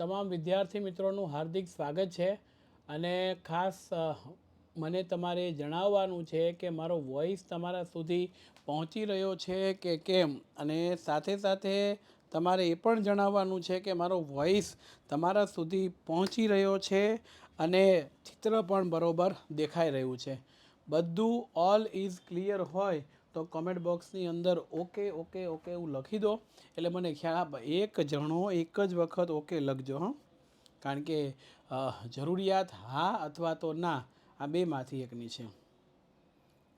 તમામ વિદ્યાર્થી મિત્રોનું હાર્દિક સ્વાગત છે અને ખાસ મને તમારે જણાવવાનું છે કે મારો વોઇસ તમારા સુધી પહોંચી રહ્યો છે કે કેમ, અને સાથે સાથે તમારે એ પણ જણાવવાનું છે કે મારો વોઇસ તમારા સુધી પહોંચી રહ્યો છે અને ચિત્ર પણ બરોબર દેખાઈ રહ્યું છે. બધું ઓલ ઇઝ ક્લિયર હોય તો કમેન્ટ બોક્સની અંદર ઓકે ઓકે ઓકે એવું લખી દો, એટલે મને ખ્યાલ એક જણો એક જ વખત ઓકે લખજો હં, કારણ કે જરૂરિયાત હા અથવા તો ના આ બેમાંથી એકની છે.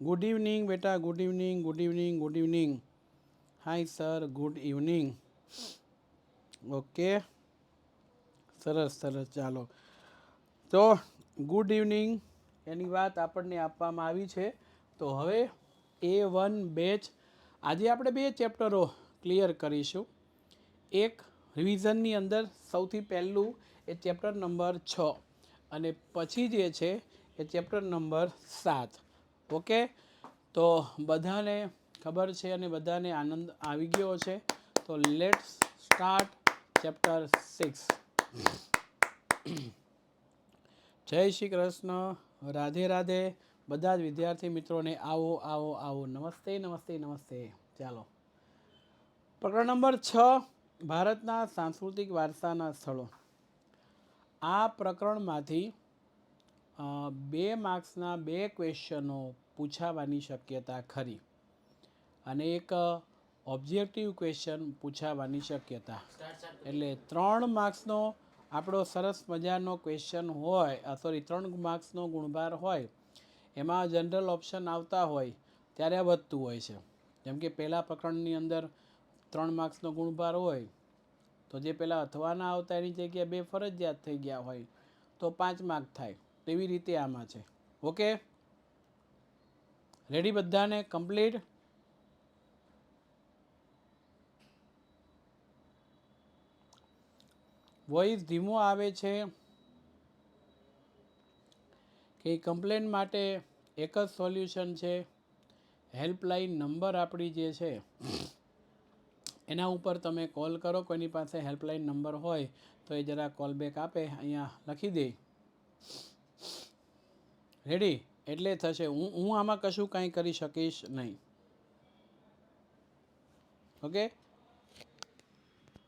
ગુડ ઇવનિંગ બેટા, good evening, good evening, good evening. Hi sir, good evening. Okay, સરસ સરસ. ચાલો તો ગુડ ઇવનિંગ એની વાત આપણને આપવામાં આવી છે. તો હવે A1 બેચ આજે આપણે 2 ચેપ્ટરો ક્લિયર કરીશું. એક રિવિઝનની અંદર સૌથી પહેલું એ ચેપ્ટર નંબર 6 અને પછી જે છે એ ચેપ્ટર નંબર 7. ઓકે, તો બધાને ખબર છે અને બધાને આનંદ આવી ગયો છે. તો લેટ્સ સ્ટાર્ટ ચેપ્ટર 6. જય શ્રી કૃષ્ણ, રાધે રાધે. બધા જ વિદ્યાર્થી મિત્રોને આવો આવો આવો, નમસ્તે નમસ્તે નમસ્તે. ચાલો, પ્રકરણ નંબર 6, ભારતના સાંસ્કૃતિક વારસાના સ્થળો. આ પ્રકરણમાંથી 2 માર્ક્સના 2 ક્વેશ્ચનો પૂછાવાની શક્યતા ખરી અને એક ઓબ્જેક્ટિવ ક્વેશ્ચન પૂછાવાની શક્યતા, એટલે 3 માર્ક્સનો આપણો સરસ મજાનો ક્વેશ્ચન હોય, 3 માર્ક્સનો ગુણભાર હોય, એમાં જનરલ ઓપ્શન આવતા હોય ત્યારે આ વધતું હોય છે. જેમ કે પહેલા પ્રકરણની અંદર 3 માર્ક્સનો ગુણભાર હોય તો જે પહેલાં અથવાના આવતા એની જગ્યાએ 2 ફરજિયાત થઈ ગયા હોય તો 5 માર્ક થાય. તેવી રીતે આમાં છે. ઓકે, રેડી બધાને? કમ્પ્લીટ. વોઇસ ધીમો આવે છે કે કમ્પ્લેન માટે એક જ સોલ્યુશન છે, હેલ્પલાઇન નંબર આપણી જે છે એના ઉપર તમે કોલ કરો. કોઈની પાસે હેલ્પલાઇન નંબર હોય તો એ જરા કોલ બેક આપે, અહીંયા લખી દે. રેડી? એટલે થશે. હું આમાં કશું કાંઈ કરી શકીશ નહીં. ઓકે,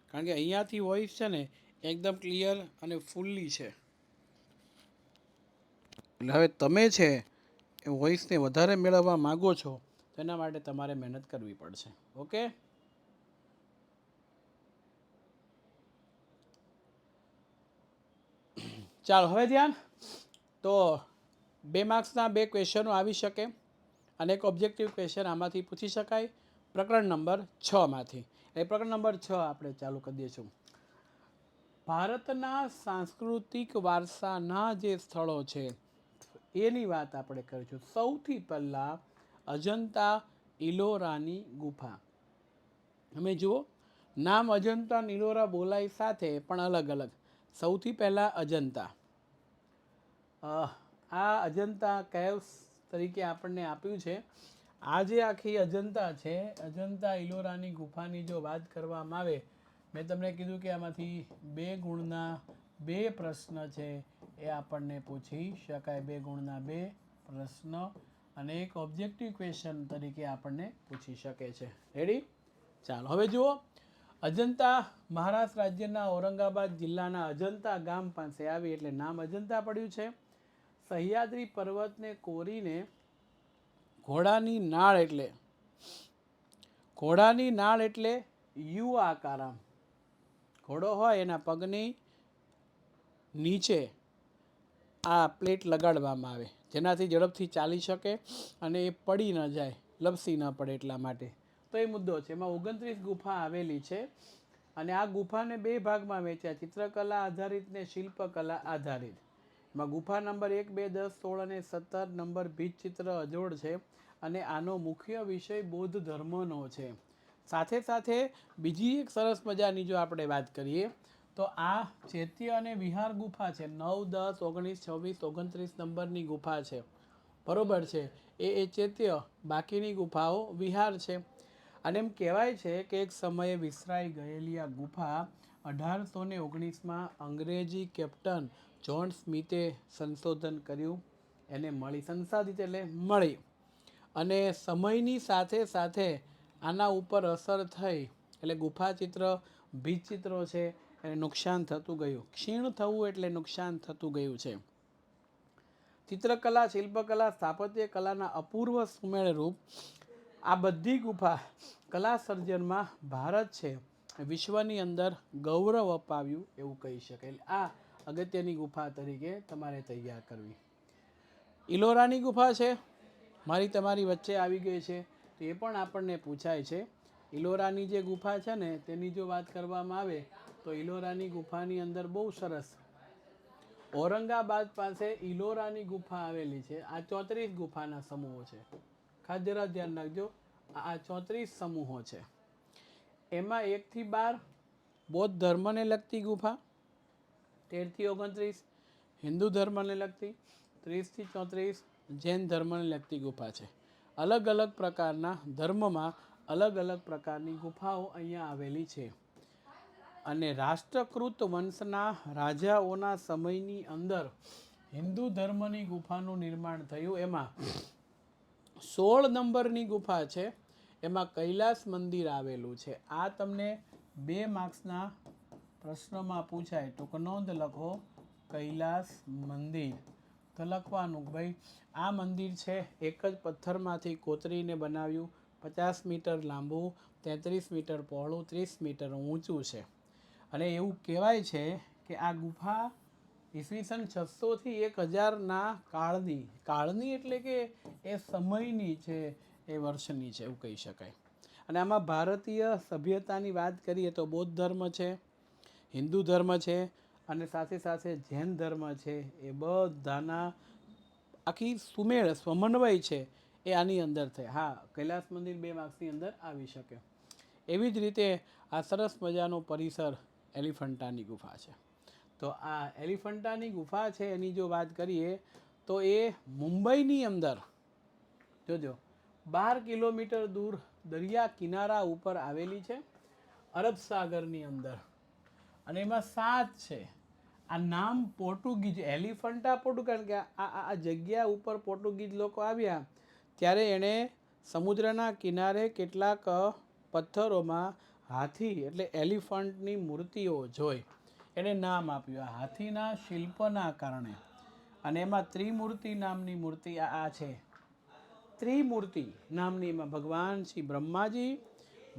કારણ કે અહીંયાથી વોઇસ છે ને એકદમ ક્લિયર અને ફૂલ્લી છે. એટલે હવે તમે છે એ વોઇસને વધારે મેળવવા માગો છો તો એના માટે તમારે મહેનત કરવી પડશે. ઓકે, ચાલો હવે ધ્યાન. તો 2 માર્ક્સના 2 ક્વેશ્ચનો આવી શકે અને એક ઓબ્જેક્ટિવ ક્વેશ્ચન આમાંથી પૂછી શકાય પ્રકરણ નંબર 6 માંથી. એ પ્રકરણ નંબર 6 આપણે ચાલુ કરી દઈશું. ભારતના સાંસ્કૃતિક વારસાના જે સ્થળો છે એની વાત આપણે કરીશું. સૌથી પહેલાં અજંતા ઇલોરાની ગુફા. તમે જુઓ, નામ અજંતા ઇલોરા બોલાય સાથે પણ અલગ અલગ. સૌથી પહેલાં અજંતા, આ અજંતા કેવ્સ તરીકે આપણને આપ્યું છે. આ જે આખી અજંતા છે, અજંતા ઇલોરાની ગુફાની જો વાત કરવામાં આવે, મેં તમને કીધું કે આમાંથી 2 ગુણના 2 પ્રશ્ન છે એ આપણને પૂછી શકાય. 2 ગુણના 2 પ્રશ્ન અને એક ઓબ્જેક્ટિવ ક્વેશ્ચન તરીકે આપણને પૂછી શકે છે. રેડી? ચાલો હવે જુઓ, અજંતા મહારાષ્ટ્ર રાજ્યના ઔરંગાબાદ જિલ્લાના અજંતા ગામ પાસે આવી એટલે નામ અજંતા પડ્યું છે. સહ્યાદ્રી પર્વતને કોરીને ઘોડાની નાળ એટલે યુ આકારામ. ઘોડો હોય એના પગની નીચે આ પ્લેટ લગાડવામાં આવે જેનાથી ઝડપથી ચાલી શકે અને એ પડી ન જાય, લપસી ન પડે એટલા માટે. તો એ મુદ્દો છે. એમાં 29 ગુફા આવેલી છે અને આ ગુફાને 2 ભાગમાં વહેંચ્યા, ચિત્રકલા આધારિત ને શિલ્પકલા આધારિત. એમાં ગુફા નંબર 1, 2, 10, 16 અને 17 નંબર ભીંતચિત્ર અજોડ છે અને આનો મુખ્ય વિષય બૌદ્ધ ધર્મનો છે. સાથે સાથે બીજી એક સરસ મજાની જો આપણે વાત કરીએ તો આ ચૈત્ય અને વિહાર ગુફા છે. 9, 10, 19, 26, 29 નંબરની ગુફા છે. બરોબર છે? એ ચૈત્ય, બાકીની ગુફાઓ વિહાર છે. અને એમ કહેવાય છે કે એક સમયે વિસરાઈ ગયેલી આ ગુફા 1819 અંગ્રેજી કેપ્ટન જ્હોન સ્મિથે સંશોધન કર્યું, એને મળી. સંસાધિત એટલે મળી. અને સમયની સાથે સાથે આના ઉપર અસર થઈ એટલે ગુફાચિત્ર ભીંતચિત્રો છે એને નુકસાન થતું ગયું. ક્ષીણ થવું એટલે નુકસાન થતું ગયું છે. ચિત્રકલા, શિલ્પકલા, સ્થાપત્ય કલાના અપૂર્વ સુમેળ રૂપ આ બધી ગુફા કલા સર્જનમાં ભારત છે વિશ્વની અંદર ગૌરવ અપાવ્યું એવું કહી શકાય. આ અગત્યની ગુફા તરીકે તમારે તૈયાર કરવી. ઇલોરાની ગુફા છે, મારી તમારી વચ્ચે આવી ગઈ છે, તો એ પણ આપણને પૂછાય છે. ઇલોરાની જે ગુફા છે ને તેની જો વાત કરવામાં આવે તો ઇલોરાની ગુફાની અંદર બહુ સરસ ઔરંગાબાદ પાસે ઇલોરાની ગુફા આવેલી છે. આ 34 ગુફાના સમૂહો છે. ખાસ જરા ધ્યાન રાખજો, આ 34 સમૂહો છે. એમાં 1 થી 12 બૌદ્ધ ધર્મને લગતી ગુફા, 13 થી 29 હિન્દુ ધર્મને લગતી, 30 થી 34 જૈન ધર્મને લગતી ગુફા છે. અલગ અલગ પ્રકારના ધર્મમાં અલગ અલગ પ્રકારની ગુફાઓ અહીંયા આવેલી છે. અને રાષ્ટ્રકૃત વંશના રાજાઓના સમયની અંદર હિન્દુ ધર્મની ગુફાનું નિર્માણ થયું. એમાં 16 નંબરની ગુફા છે, એમાં કૈલાસ મંદિર આવેલું છે. આ તમને 2 માર્ક્સના પ્રશ્નમાં પૂછાય તો નોંધ લખો કૈલાસ મંદિર. તો લખવાનું ભાઈ આ મંદિર છે એક જ પથ્થરમાંથી કોતરીને બનાવ્યું, 50 મીટર લાંબુ, 33 મીટર પહોળું, 30 મીટર ઊંચું છે. અને એવું કહેવાય છે કે આ ગુફા ઈસવીસન 600 થી 1000ના કાળની એટલે કે એ સમયની છે, એ વર્ષની છે એવું કહી શકાય. અને આમાં ભારતીય સભ્યતાની વાત કરીએ તો બૌદ્ધ ધર્મ છે, હિન્દુ ધર્મ છે અને સાથે સાથે જૈન ધર્મ છે. એ બધાના આખી સુમેળ સમન્વય છે એ આની અંદર થાય. હા, કૈલાસ મંદિર 2 માર્ક્સની અંદર આવી શકે. એવી જ રીતે આ સરસ મજાનો પરિસર એલિફન્ટાની ગુફા છે. તો આ એલિફન્ટાની ગુફા છે એની જો વાત કરીએ તો એ મુંબઈની અંદર જોજો 12 કિલોમીટર દૂર દરિયા કિનારા ઉપર આવેલી છે, અરબ સાગરની અંદર. અને એમાં 7 છે. આ નામ પોર્ટુગીઝ એલિફન્ટા પોર્ટુગલ કે આ જગ્યા ઉપર પોર્ટુગીઝ લોકો આવ્યા ત્યારે એણે સમુદ્રના કિનારે કેટલાક પથ્થરોમાં હાથી એટલે એલિફન્ટની મૂર્તિઓ જોઈ, એને નામ આપ્યું આ હાથીના શિલ્પના કારણે. અને એમાં ત્રિમૂર્તિ નામની મૂર્તિ આ છે. ત્રિમૂર્તિ નામની એમાં ભગવાન શ્રી બ્રહ્માજી,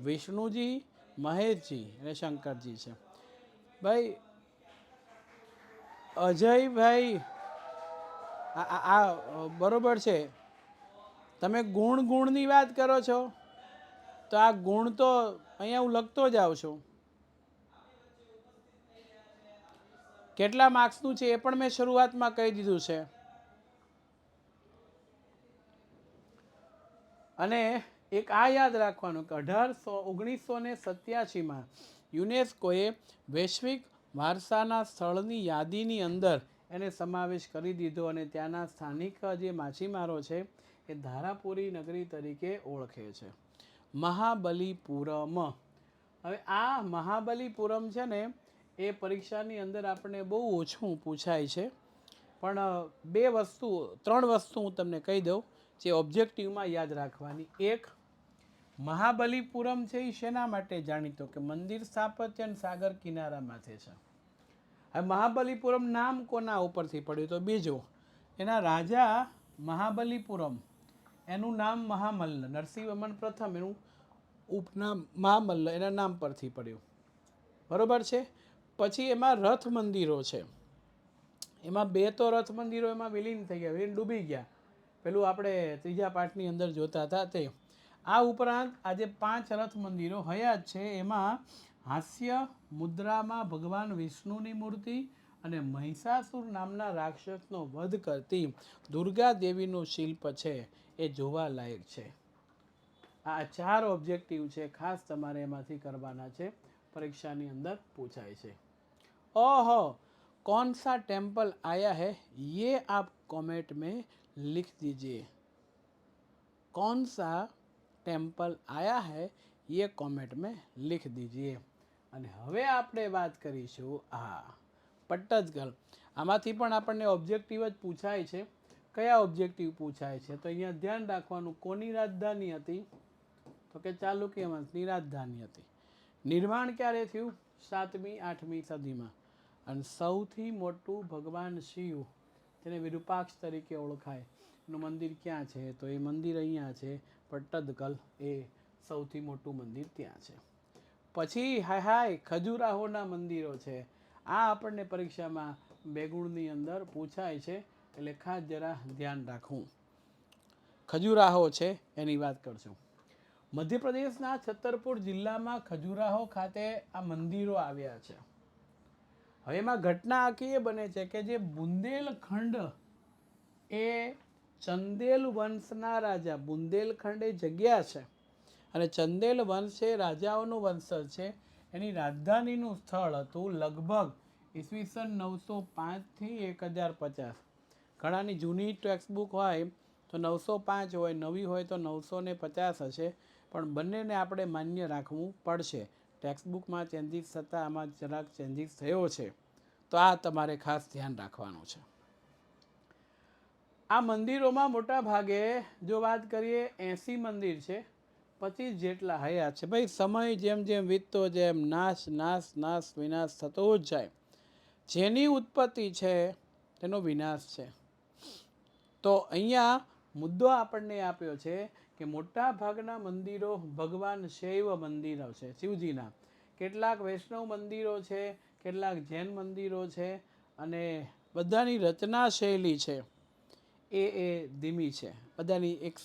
વિષ્ણુજી, મહેશજી અને શંકરજી છે. ભાઈ અજયભાઈ આ બરોબર છે. તમે ગુણની વાત કરો છો તો આ ગુણ તો અહીંયા હું લખતો જાઉં છું. કેટલા માર્ક્સનું છે એ પણ મેં શરૂઆતમાં કહી દીધું છે. અને એક આ યાદ રાખવાનું કે 1987માં યુનેસ્કોએ વૈશ્વિક વારસાના સ્થળની યાદીની અંદર એને સમાવેશ કરી દીધો અને ત્યાંના સ્થાનિક જે માછીમારો છે એ ધારાપુરી નગરી તરીકે ઓળખે છે. મહાબલીપુરમ. હવે આ મહાબલીપુરમ છે ને એ પરીક્ષાની અંદર આપણને બહુ ઓછું પૂછાય છે, પણ 3 વસ્તુ હું તમને કહી દઉં જે ઓબ્જેક્ટિવમાં યાદ રાખવાની. એક, મહાબલીપુરમ છે એ શેના માટે જાણીતો કે મંદિર સ્થાપત્ય અને સાગર કિનારા માથે છે. હવે મહાબલીપુરમ નામ કોના ઉપરથી પડ્યું તો બીજું, એના રાજા મહાબલીપુરમ એનું નામ મહામલ્લ, નરસિંહવર્મન પ્રથમ એનું ઉપનામ મહામલ્લ એના નામ પરથી પડ્યું. બરોબર છે. પછી એમાં રથ મંદિરો છે. એમાં 2 તો રથ મંદિરો એમાં વિલીન થઈ ગયા, ડૂબી ગયા. પેલું આપણે 3જા પાઠની અંદર જોતા હતા તે. આ ઉપરાંત આજે 5 રથ મંદિરો હયાત છે. એમાં હાસ્ય મુદ્રામાં ભગવાન વિષ્ણુની મૂર્તિ અને મહિષાસુર નામના રાક્ષસનો વધ કરતી દુર્ગા દેવીનું શિલ્પ છે એ જોવા લાયક છે. આ 4 ઓબ્જેક્ટિવ છે, ખાસ તમારે એમાંથી કરવાના છે, પરીક્ષાની અંદર પૂછાય છે. ओहो कौन सा टेम्पल आया है ये आप कमेंट में लिख दीजिए. कौन सा टेम्पल आया है ये कमेंट में लिख दीजिए. અને હવે આપણે વાત કરીશું પટ્ટદકલ. આમાંથી પણ આપણને ઓબ્જેક્ટિવ જ પૂછાય છે. કયા ઓબ્જેક્ટિવ પૂછાય છે? તો અહીંયા ધ્યાન રાખવાનું, કોની રાજધાની હતી? તો કે ચાલુક્ય વંશની રાજધાની હતી. નિર્માણ ક્યારે થયું? 7મી 8મી સદીમાં. અને સૌથી મોટું ભગવાન શિવ, તેને વિરૂપાક્ષ તરીકે ઓળખાય, એનું મંદિર ક્યાં છે? તો એ મંદિર અહીંયા છે પટ્ટદકલ. એ સૌથી મોટું મંદિર ત્યાં છે. પછી ખજુરાહોના મંદિરો છે. આ આપણને પરીક્ષામાં 2 ગુણની અંદર પૂછાય છે, એટલે ખાસ જરા ધ્યાન રાખવું. ખજુરાહો છે એની વાત કરશું. મધ્યપ્રદેશના છતરપુર જિલ્લામાં ખજુરાહો ખાતે આ મંદિરો આવ્યા છે. હવે એમાં ઘટના આખી એ બને છે કે જે બુંદેલખંડ એ ચંદેલ વંશના રાજા, બુંદેલખંડ એ જગ્યા છે અને ચંદેલ વંશ એ રાજાઓનું વંશજ છે. એની રાજધાનીનું સ્થળ હતું લગભગ ઈસવીસન 905 થી 1050. ઘણાની જૂની ટેક્સ્ટબુક હોય તો 905 હોય, નવી હોય તો 950 હશે, પણ બંનેને આપણે માન્ય રાખવું પડશે. ટેક્સ્ટબુકમાં ચેન્જીસ થતાં આમાં જરાક ચેન્જીસ થયો છે, તો આ તમારે ખાસ ધ્યાન રાખવાનું છે. આ મંદિરોમાં મોટા ભાગે જો વાત કરીએ 80 મંદિર છે, 25 જેટલા હયાત છે. ભાઈ સમય જેમ જેમ વીતતો જેમ નાશ નાશ નાશ વિનાશ થતો જ જાય. જેની ઉત્પત્તિ છે તેનો વિનાશ છે. તો અહીંયા મુદ્દો આપણને આપ્યો છે કે મોટા ભાગના મંદિરો ભગવાન શૈવ મંદિરો છે, શિવજીના. કેટલાક વૈષ્ણવ મંદિરો છે, કેટલાક જૈન મંદિરો છે, અને બધાની રચના શૈલી છે એ ધીમી છે, બધાની એક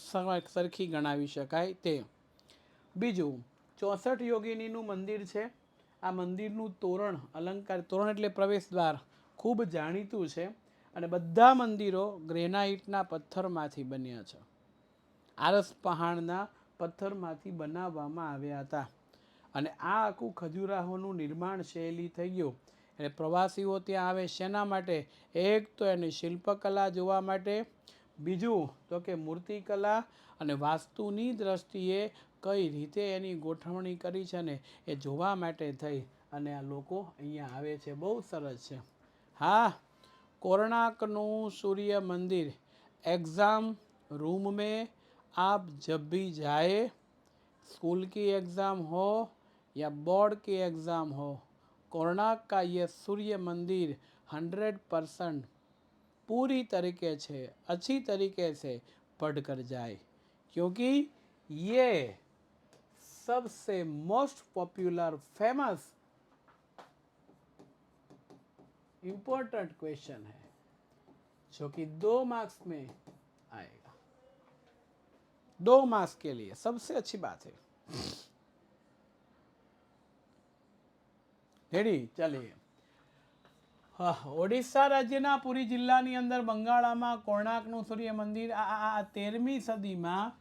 સરખી ગણાવી શકાય તે. બીજું 64 યોગિનીનું મંદિર છે. આ મંદિરનું તોરણ, અલંકાર, તોરણ એટલે પ્રવેશ દ્વાર, ખૂબ જાણીતું છે. અને બધા મંદિરો ગ્રેનાઇટના પથ્થરમાંથી બન્યા છે, આરસ પહાણના પથ્થરમાંથી બનાવવામાં આવ્યા હતા. અને આ આખું ખજુરાહોનું નિર્માણ શૈલી થઈ ગયું. એટલે પ્રવાસીઓ ત્યાં આવે શેના માટે? એક તો એની શિલ્પકલા જોવા માટે, બીજું તો કે મૂર્તિકલા અને વાસ્તુની દ્રષ્ટિએ કઈ રીતે એની ગોઠવણી કરી છે ને એ જોવા માટે થઈ અને આ લોકો અહીંયા આવે છે. બહુ સરસ છે. कोणार्कનું सूर्य मंदिर एग्ज़ाम रूम में आप जब भी जाए, स्कूल की एग्ज़ाम हो या बोर्ड की एग्ज़ाम हो, कोणार्क का ये सूर्य मंदिर 100% पूरी तरीके से अच्छी तरीके से पढ़ कर जाए, क्योंकि ये सबसे most popular famous important question है जो कि 2 मार्क्स में आएगा. 2 मार्क्स के लिए सबसे अच्छी बात है. रेडी? चलिए. ઓડિશા રાજ્યના પુરી જિલ્લાની અંદર બંગાળામાં કોણાર્કનું સૂર્ય મંદિર આ 13મી સદીમાં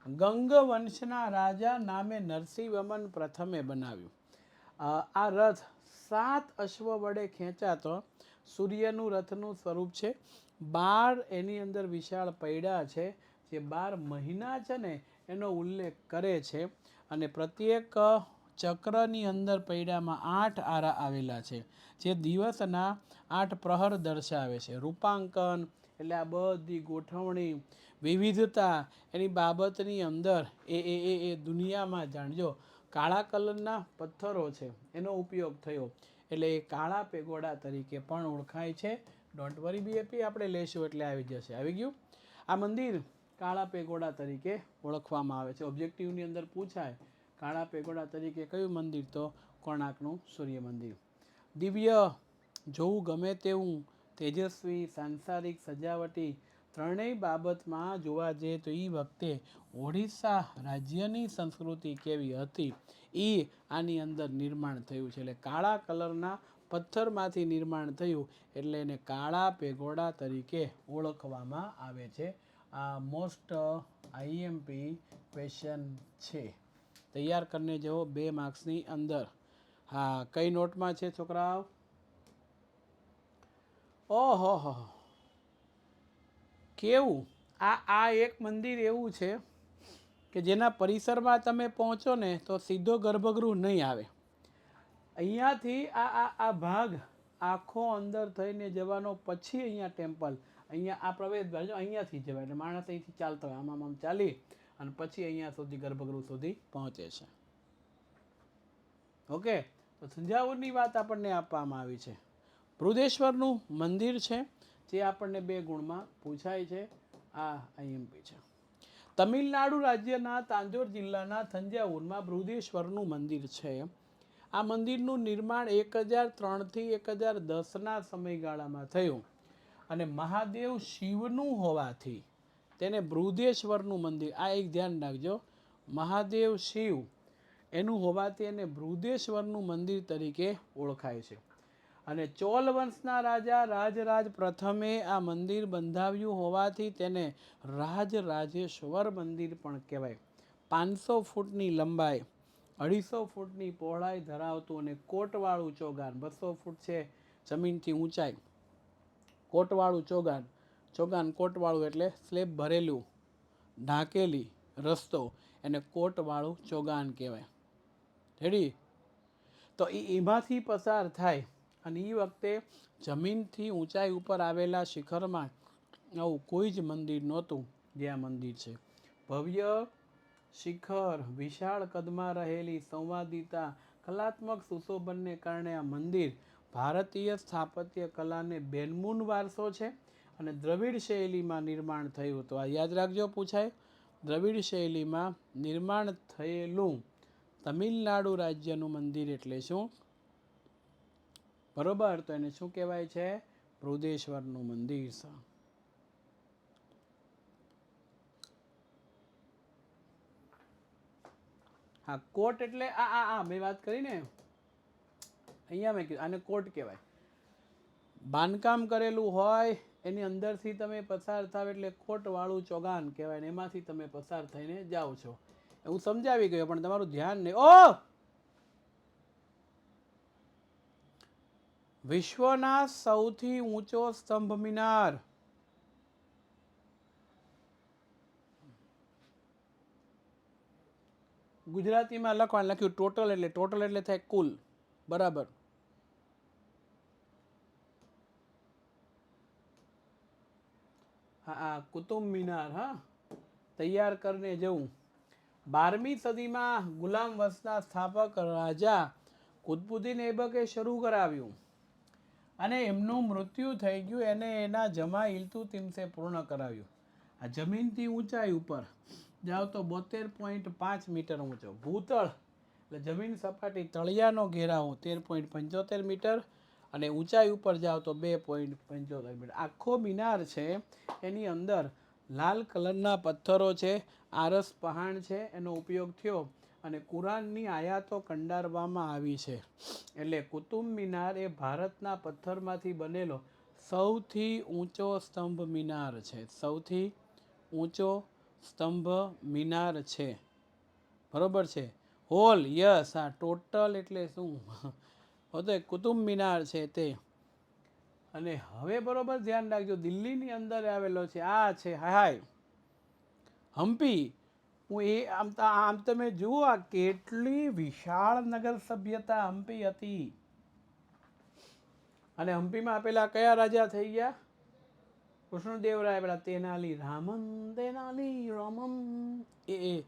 ગંગ વંશના રાજા નામે નરસિંહવર્મન પ્રથમે બનાવ્યું. આ રથ 7 અશ્વ વડે ખેંચાતો સૂર્યનું રથનું સ્વરૂપ છે. 12 એની અંદર વિશાળ પૈડા છે, જે 12 મહિના છે ને એનો ઉલ્લેખ કરે છે. અને પ્રત્યેક ચક્રની અંદર પૈડામાં 8 આરા આવેલા છે, જે દિવસના 8 પ્રહર દર્શાવે છે. રૂપાંકન એટલે આ બધી ગોઠવણી, વિવિધતા એની બાબતની અંદર એ દુનિયામાં જાણજો. કાળા કલરના પથ્થરો છે એનો ઉપયોગ થયો, એટલે એ કાળા પેગોડા તરીકે પણ ઓળખાય છે. ડોન્ટ વરી બીએપી, આપણે લેશું એટલે આવી જશે. આવી ગયું? આ મંદિર કાળા પેગોડા તરીકે ઓળખવામાં આવે છે. ઓબ્જેક્ટિવની અંદર પૂછાય કાળા પેગોડા તરીકે કયું મંદિર? તો કોણાર્કનું સૂર્ય મંદિર. દિવ્ય, જોવું ગમે તેવું, તેજસ્વી, સાંસારિક, સજાવટી ત્રણેય બાબતમાં જોવા જઈએ તો એ વખતે ઓડિશા રાજ્યની સંસ્કૃતિ કેવી હતી એ આની અંદર નિર્માણ થયું છે. એટલે કાળા કલરના પથ્થરમાંથી નિર્માણ થયું, એટલે એને કાળા પેગોડા તરીકે ઓળખવામાં આવે છે. આ મોસ્ટ આઈએમપી ક્વેશ્ચન છે, તૈયાર કરીને જવો 2 માર્ક્સની અંદર. કઈ નોટમાં છે છોકરાઓ? ઓહો, કેવું! આ એક મંદિર એવું છે કે જેના પરિસરમાં તમે પહોંચો ને તો સીધો ગર્ભગૃહ નહીં આવે. અહીંયાથી આ ભાગ આખો અંદર થઈને જવાનો, પછી અહીંયા ટેમ્પલ, અહીંયા આ પ્રવેશ દ્વાર અહીંયાથી જવાય, એટલે માણસ અહીંથી ચાલતો હોય આમ ચાલી અને પછી અહીંયા સુધી ગર્ભગૃહ સુધી પહોંચે છે. ઓકે, તો થંજાવુરની વાત આપણને આપવામાં આવી છે. બૃહદેશ્વરનું મંદિર છે જે આપણને 2 ગુણમાં પૂછાય છે. આ આઈએમપી છે. તમિલનાડુ રાજ્યના તાંજોર જિલ્લાના થંજાવુરમાં બૃહદેશ્વરનું મંદિર છે. આ મંદિરનું નિર્માણ 1003 થી 1010ના સમયગાળામાં થયું અને મહાદેવ શિવનું હોવાથી તેને બૃહદેશ્વરનું મંદિર, આ એક ધ્યાન રાખજો, મહાદેવ શિવ એનું હોવાથી એને બૃહદેશ્વરનું મંદિર તરીકે ઓળખાય છે. અને ચોલ વંશના રાજા રાજરાજ પ્રથમે આ મંદિર બંધાવ્યું હોવાથી તેને રાજરાજેશ્વર મંદિર પણ કહેવાય. 500 ફૂટની લંબાઈ, 250 ફૂટની પહોળાઈ ધરાવતું અને કોટવાળું ચોગાન, 200 ફૂટ છે જમીનથી ઊંચાઈ, કોટવાળું ચોગાન કોટવાળું એટલે સ્લેબ ભરેલું, ઢાંકેલી રસ્તો, એને કોટવાળું ચોગાન કહેવાય. રેડી? તો એમાંથી પસાર થાય અને એ વખતે જમીનથી ઊંચાઈ ઉપર આવેલા શિખરમાં આવું કોઈ જ મંદિર નહોતું જે આ મંદિર છે. ભવ્ય શિખર, વિશાળ કદમાં રહેલી સંવાદિતા, કલાત્મક સુશોભનને કારણે આ મંદિર ભારતીય સ્થાપત્ય કલાને બેનમૂન વારસો છે અને દ્રવિડ શૈલીમાં નિર્માણ થયું હતું. આ યાદ રાખજો, પૂછાય. દ્રવિડ શૈલીમાં નિર્માણ થયેલું તમિલનાડુ રાજ્યનું મંદિર એટલે શું? બરોબર, તો એને શું કહેવાય છે? બૃહદેશ્વરનું મંદિર. હા, કોટ એટલે આ મેં વાત કરી ને, અહીંયા મેં કીધું આને કોટ કહેવાય. બાંધકામ કરેલું હોય એની અંદરથી તમે પસાર થાવ એટલે કોટવાળું ચોગાન કહેવાય ને એમાંથી તમે પસાર થઈને જાઓ છો. હું સમજાવી ગયો પણ તમારું ધ્યાન નહીં. વિશ્વના સૌથી ઊંચો સ્તંભ મિનાર. ગુજરાતીમાં લખ્યું ટોટલ એટલે થાય કુલ. બરાબર. હા, કુતુબ મિનાર. હા, તૈયાર કરીને જવું. 12મી સદીમાં ગુલામ વંશના સ્થાપક રાજા કુતબુદ્દીન એબકે શરૂ કરાવ્યું અને એમનું મૃત્યુ થઈ ગયું. એને એના જમાઈ ઇલ્તુત્મિશે પૂર્ણ કરાવ્યું. આ જમીનથી ઊંચાઈ ઉપર જાઓ તો 72.5 મીટર ઊંચો, ભૂતળ એટલે જમીન સપાટી તળિયાનો ઘેરાવો 13.75 મીટર અને ઊંચાઈ ઉપર જાઓ તો 2.75 મીટર. આખો મિનાર છે એની અંદર લાલ કલરના પથ્થરો છે, આરસ પહાણ છે, એનો ઉપયોગ થયો અને કુરાનની આયાતો કંડારવામાં આવી છે. એટલે કુતુબ મિનાર એ ભારતના પથ્થરમાંથી બનેલો સૌથી ઊંચો સ્તંભ મિનાર છે. સૌથી ઊંચો સ્તંભ મિનાર છે. બરોબર છે. Hall, yes. હા, ટોટલ એટલે શું? કુતુબ મિનાર છે તે. અને હવે બરોબર ધ્યાન રાખજો, દિલ્હીની અંદર આવેલો છે. આ છે હાય હમ્પી. હું આમ તમે જુઓ આ કેટલી વિશાળ નગર સભ્યતા હમ્પી હતી. અને હમ્પીમાં પેલા કયા રાજા થઈ ગયા? કૃષ્ણદેવરાય. પેલા તેનાલી રામન એ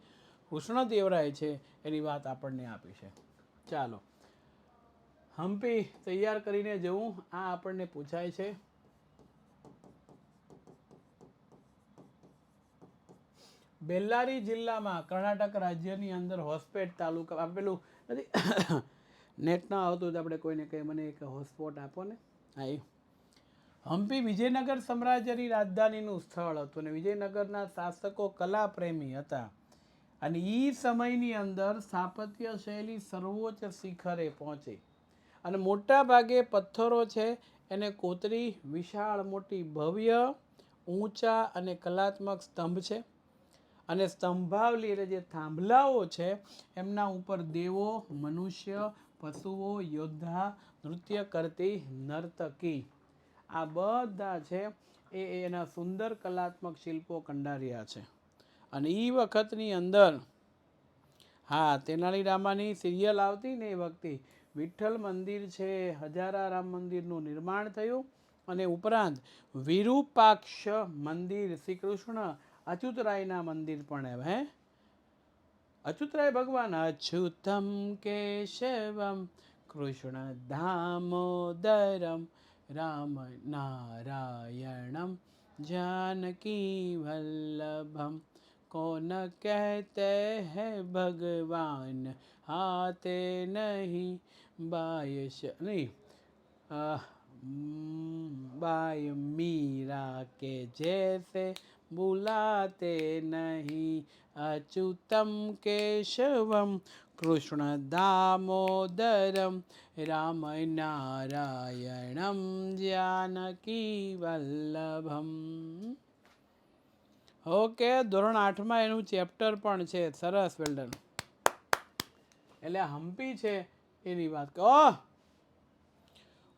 કૃષ્ણદેવરાય છે એની વાત આપણને આપી છે. ચાલો, હમ્પી તૈયાર કરીને જવું, આ આપણને પૂછાય છે. બેલ્લારી જિલ્લામાં કર્ણાટક રાજ્યની અંદર હોસ્પેટ તાલુકા આપેલું નથી. નેટ ના આવતું તો આપણે કોઈને કહે મને એક હોસ્પોટ આપો ને. હા, એ હમ્પી વિજયનગર સામ્રાજ્યની રાજધાનીનું સ્થળ હતું અને વિજયનગરના શાસકો કલા પ્રેમી હતા અને એ સમયની અંદર સ્થાપત્ય શૈલી સર્વોચ્ચ શિખરે પહોંચી અને મોટા ભાગે પથ્થરો છે એને કોતરી વિશાળ મોટી ભવ્ય ઊંચા અને કલાત્મક સ્તંભ છે અને સ્તંભાવલી એટલે જે થાંભલાઓ છે એમના ઉપર દેવો, મનુષ્ય, પશુઓ, યોદ્ધા, નૃત્ય કરતી નર્તકી, આ બધા છે એ એના સુંદર કલાત્મક શિલ્પો કંડાર્યા છે. અને એ વખતની અંદર, હા, તેનાલી રામાની સિરિયલ આવતી ને એ વખતે વિઠ્ઠલ મંદિર છે, હજારારામ મંદિરનું નિર્માણ થયું અને ઉપરાંત વિરૂપાક્ષ મંદિર શ્રી કૃષ્ણ અચ્યુતરાયના મંદિર પણ હે અચ્યુતરાય ભગવાન અચ્યુતમ કેશવમ કૃષ્ણ દામોદરમ રામ નારાયણમ जानकी वल्लभम कौन कहते हैं भगवान आते नहीं बायश नहीं बाय मीरा के जैसे बुलाते नहीं अच्युतम केशवम कृष्ण दामोदरम राम नारायणम जानकी वल्लभम. ઓકે, ધોરણ 8માં એનું ચેપ્ટર પણ છે. સરસ, વેલ્ડન. એટલે હમ્પી છે એની વાત કહો.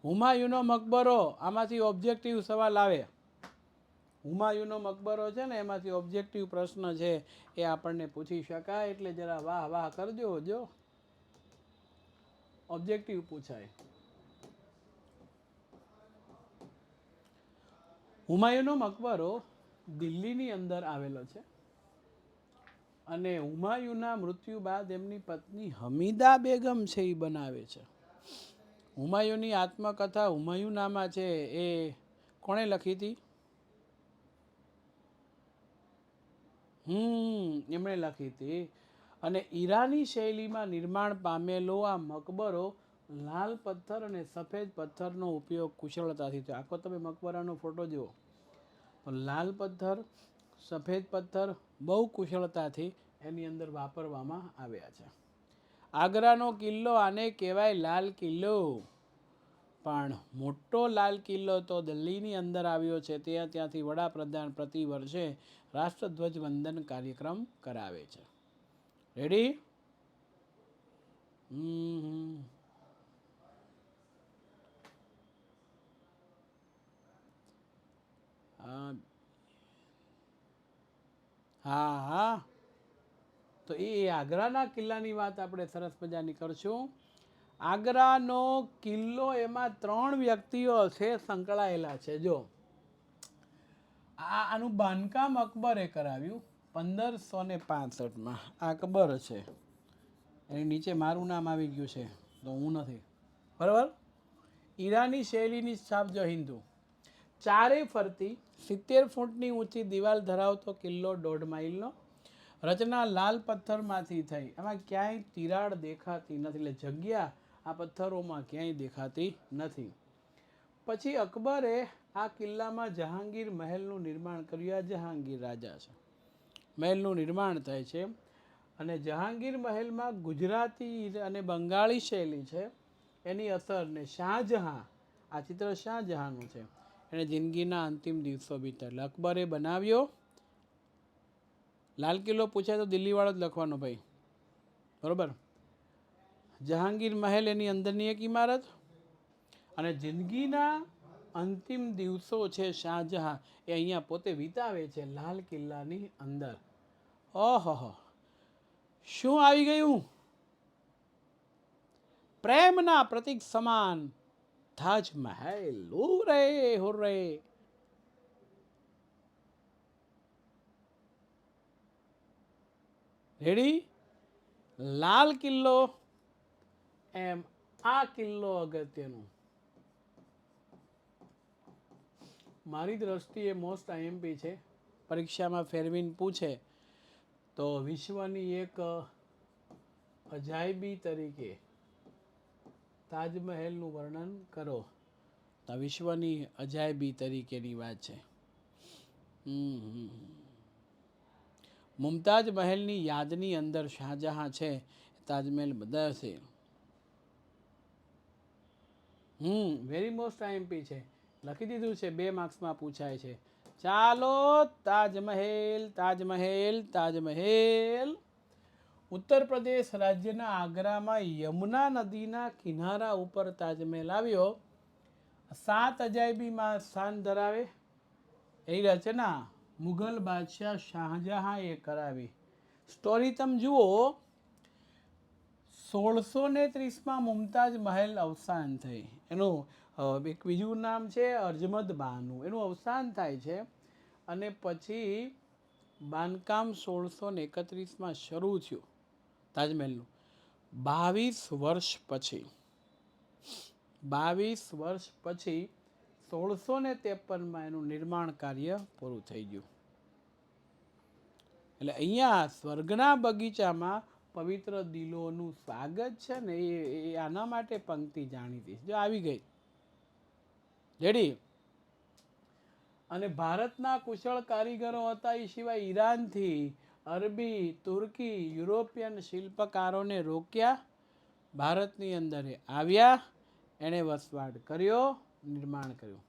હુમાયુનો મકબરો, આમાંથી ઓબ્જેક્ટિવ સવાલ આવે. હુમાયુનો મકબરો છે ને, એમાંથી ઓબ્જેક્ટિવ પ્રશ્ન છે એ આપણને પૂછી શકાય, એટલે જરા વાહ વાહ કરજો. જો ઓબ્જેક્ટિવ પૂછાય. હુમાયુનો મકબરો દિલ્હીની અંદર આવેલો છે અને હુમાયુના મૃત્યુ બાદ એમની પત્ની હમીદા બેગમ છે એ બનાવે છે. હુમાયુની આત્મકથા હુમાયુનામા છે એ કોણે લખી હતી? એમણે લખી હતી. અને ઈરાની શૈલીમાં નિર્માણ પામેલો આ મકબરો લાલ પથ્થર અને સફેદ પથ્થરનો ઉપયોગ કુશળતાથી થયો. આખો તમે મકબરાનો ફોટો જુઓ તો લાલ પથ્થર, સફેદ પથ્થર બહુ કુશળતાથી એની અંદર વાપરવામાં આવ્યા છે. આગ્રાનો કિલ્લો આને કહેવાય લાલ કિલ્લો, પણ મોટો લાલ કિલ્લો તો દિલ્હીની અંદર આવ્યો છે. ત્યાંથી વડાપ્રધાન પ્રતિ વર્ષે રાષ્ટ્રધ્વજ વંદન કાર્યક્રમ કરાવે છે. રેડી? હા, તો એ આગ્રાના કિલ્લાની વાત આપણે સરસ મજાની કરશું. આગ્રાનો કિલ્લો, એમાં 3 વ્યક્તિઓ છે સંકળાયેલા છે. જો આનું બાંધકામ અકબરે કરાવ્યું 1565માં. આ અકબર છે, એની નીચે મારું નામ આવી ગયું છે તો હું નથી, બરાબર. ઈરાની શૈલીની છાપજો હિન્દુ. ચારે ફરતી 70 ફૂટની ઊંચી દિવાલ ધરાવતો કિલ્લો 1.5 માઇલનો. રચના લાલ પથ્થરમાંથી થઈ. એમાં ક્યાંય તિરાડ દેખાતી નથી, એટલે જગ્યા આ પથ્થરોમાં ક્યાંય દેખાતી નથી. પછી અકબરે આ કિલ્લામાં જહાંગીર મહેલનું નિર્માણ કર્યું. આ જહાંગીર રાજા છે, મહેલનું નિર્માણ થાય છે. અને જહાંગીર મહેલમાં ગુજરાતી અને બંગાળી શૈલી છે એની અસર. ને શાહજહાં, આ ચિત્ર શાહજહાંનું છે, એણે જિંદગીના અંતિમ દિવસો બીતા. અકબરે બનાવ્યો. લાલ કિલ્લો પૂછાય તો દિલ્હીવાળો જ લખવાનો ભાઈ, બરોબર. જહાંગીર મહેલ એની અંદરની એક ઇમારત. અને જિંદગીના અંતિમ દિવસો છે શાહજહાં એ અહીંયા પોતે વિતાવે છે લાલ કિલ્લાની અંદર. ઓહો, શું આવી ગયું? પ્રેમના પ્રતીક સમાન તાજમહેલ. હુર્રે હુર્રે. રેડી? લાલ કિલ્લો એમ આ કિલ્લો અગત્યનું. મારી દ્રષ્ટિએ મોસ્ટ આઈએમપી છે. પરીક્ષામાં ફેરવીને પૂછે તો વિશ્વની એક અજાયબી તરીકે તાજમહેલનું વર્ણન કરો તો વિશ્વની અજાયબી તરીકેની વાત છે. મુમતાજ મહેલની યાદની અંદર શાહજહાં છે તાજમહેલ બનાવશે. વેરી મોસ્ટ આઈએમપી છે, લખી દીધું છે, 2 માર્ક્સમાં પૂછાય છે. ચાલો, તાજમહેલ તાજમહેલ તાજમહેલ. ઉત્તર પ્રદેશ રાજ્યના આગ્રામાં યમુના નદીના કિનારા ઉપર તાજમહેલ આવ્યો. 7 અજાયબીમાં સ્થાન ધરાવે. એ રચના મુઘલ બાદશાહ શાહજહાંએ કરાવી. સ્ટોરી તમે જુઓ, 1630માં મુમતાજ મહેલ અવસાન થઈ. એનું એક બીજું નામ છે અર્જમદ બાનુ. એનું અવસાન થાય છે અને પછી બાંધકામ 1631માં શરૂ થયું તાજમહેલનું. 22 વર્ષ પછી 1653માં એનું નિર્માણ કાર્ય પૂરું થઈ ગયું. એટલે અહીંયા સ્વર્ગના બગીચામાં પવિત્ર દિલોનું સ્વાગત છે ને એ આના માટે પંક્તિ જાણીતી જો આવી ગઈ રેડી. અને ભારતના કુશળ કારીગરો હતા એ સિવાય ઈરાનથી અરબી તુર્કી યુરોપિયન શિલ્પકારોને રોક્યા, ભારતની અંદર આવ્યા, એણે વસવાટ કર્યો, નિર્માણ કર્યું.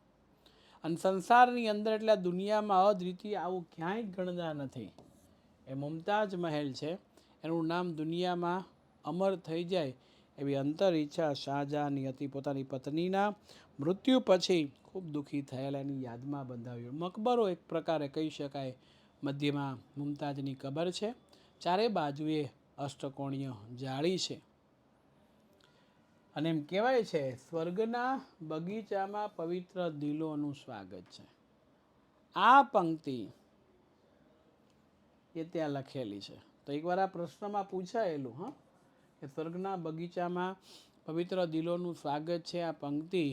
અને સંસારની અંદર એટલે દુનિયામાં અદ્વિતીય આવું ક્યાંય ગણના નથી. એ મુમતાજ મહેલ છે, એનું નામ દુનિયામાં અમર થઈ જાય એવી અંતર ઈચ્છા શાહજહાંની હતી. પોતાની પત્નીના મૃત્યુ પછી ખૂબ દુઃખી થયેલા એની યાદમાં બંધાવ્યો મકબરો એક પ્રકારે કહી શકાય. મધ્યમાં મુમતાજની કબર છે, ચારે બાજુએ અષ્ટકોણીય જાળી છે. અને એમ કહેવાય છે સ્વર્ગના બગીચામાં પવિત્ર દિલોનું સ્વાગત છે. આ પંક્તિ એ ત્યાં લખેલી છે. તો એકવાર આ પ્રશ્નમાં પૂછાયેલું કે સ્વર્ગના બગીચામાં પવિત્ર દિલોનું સ્વાગત છે, આ પંક્તિ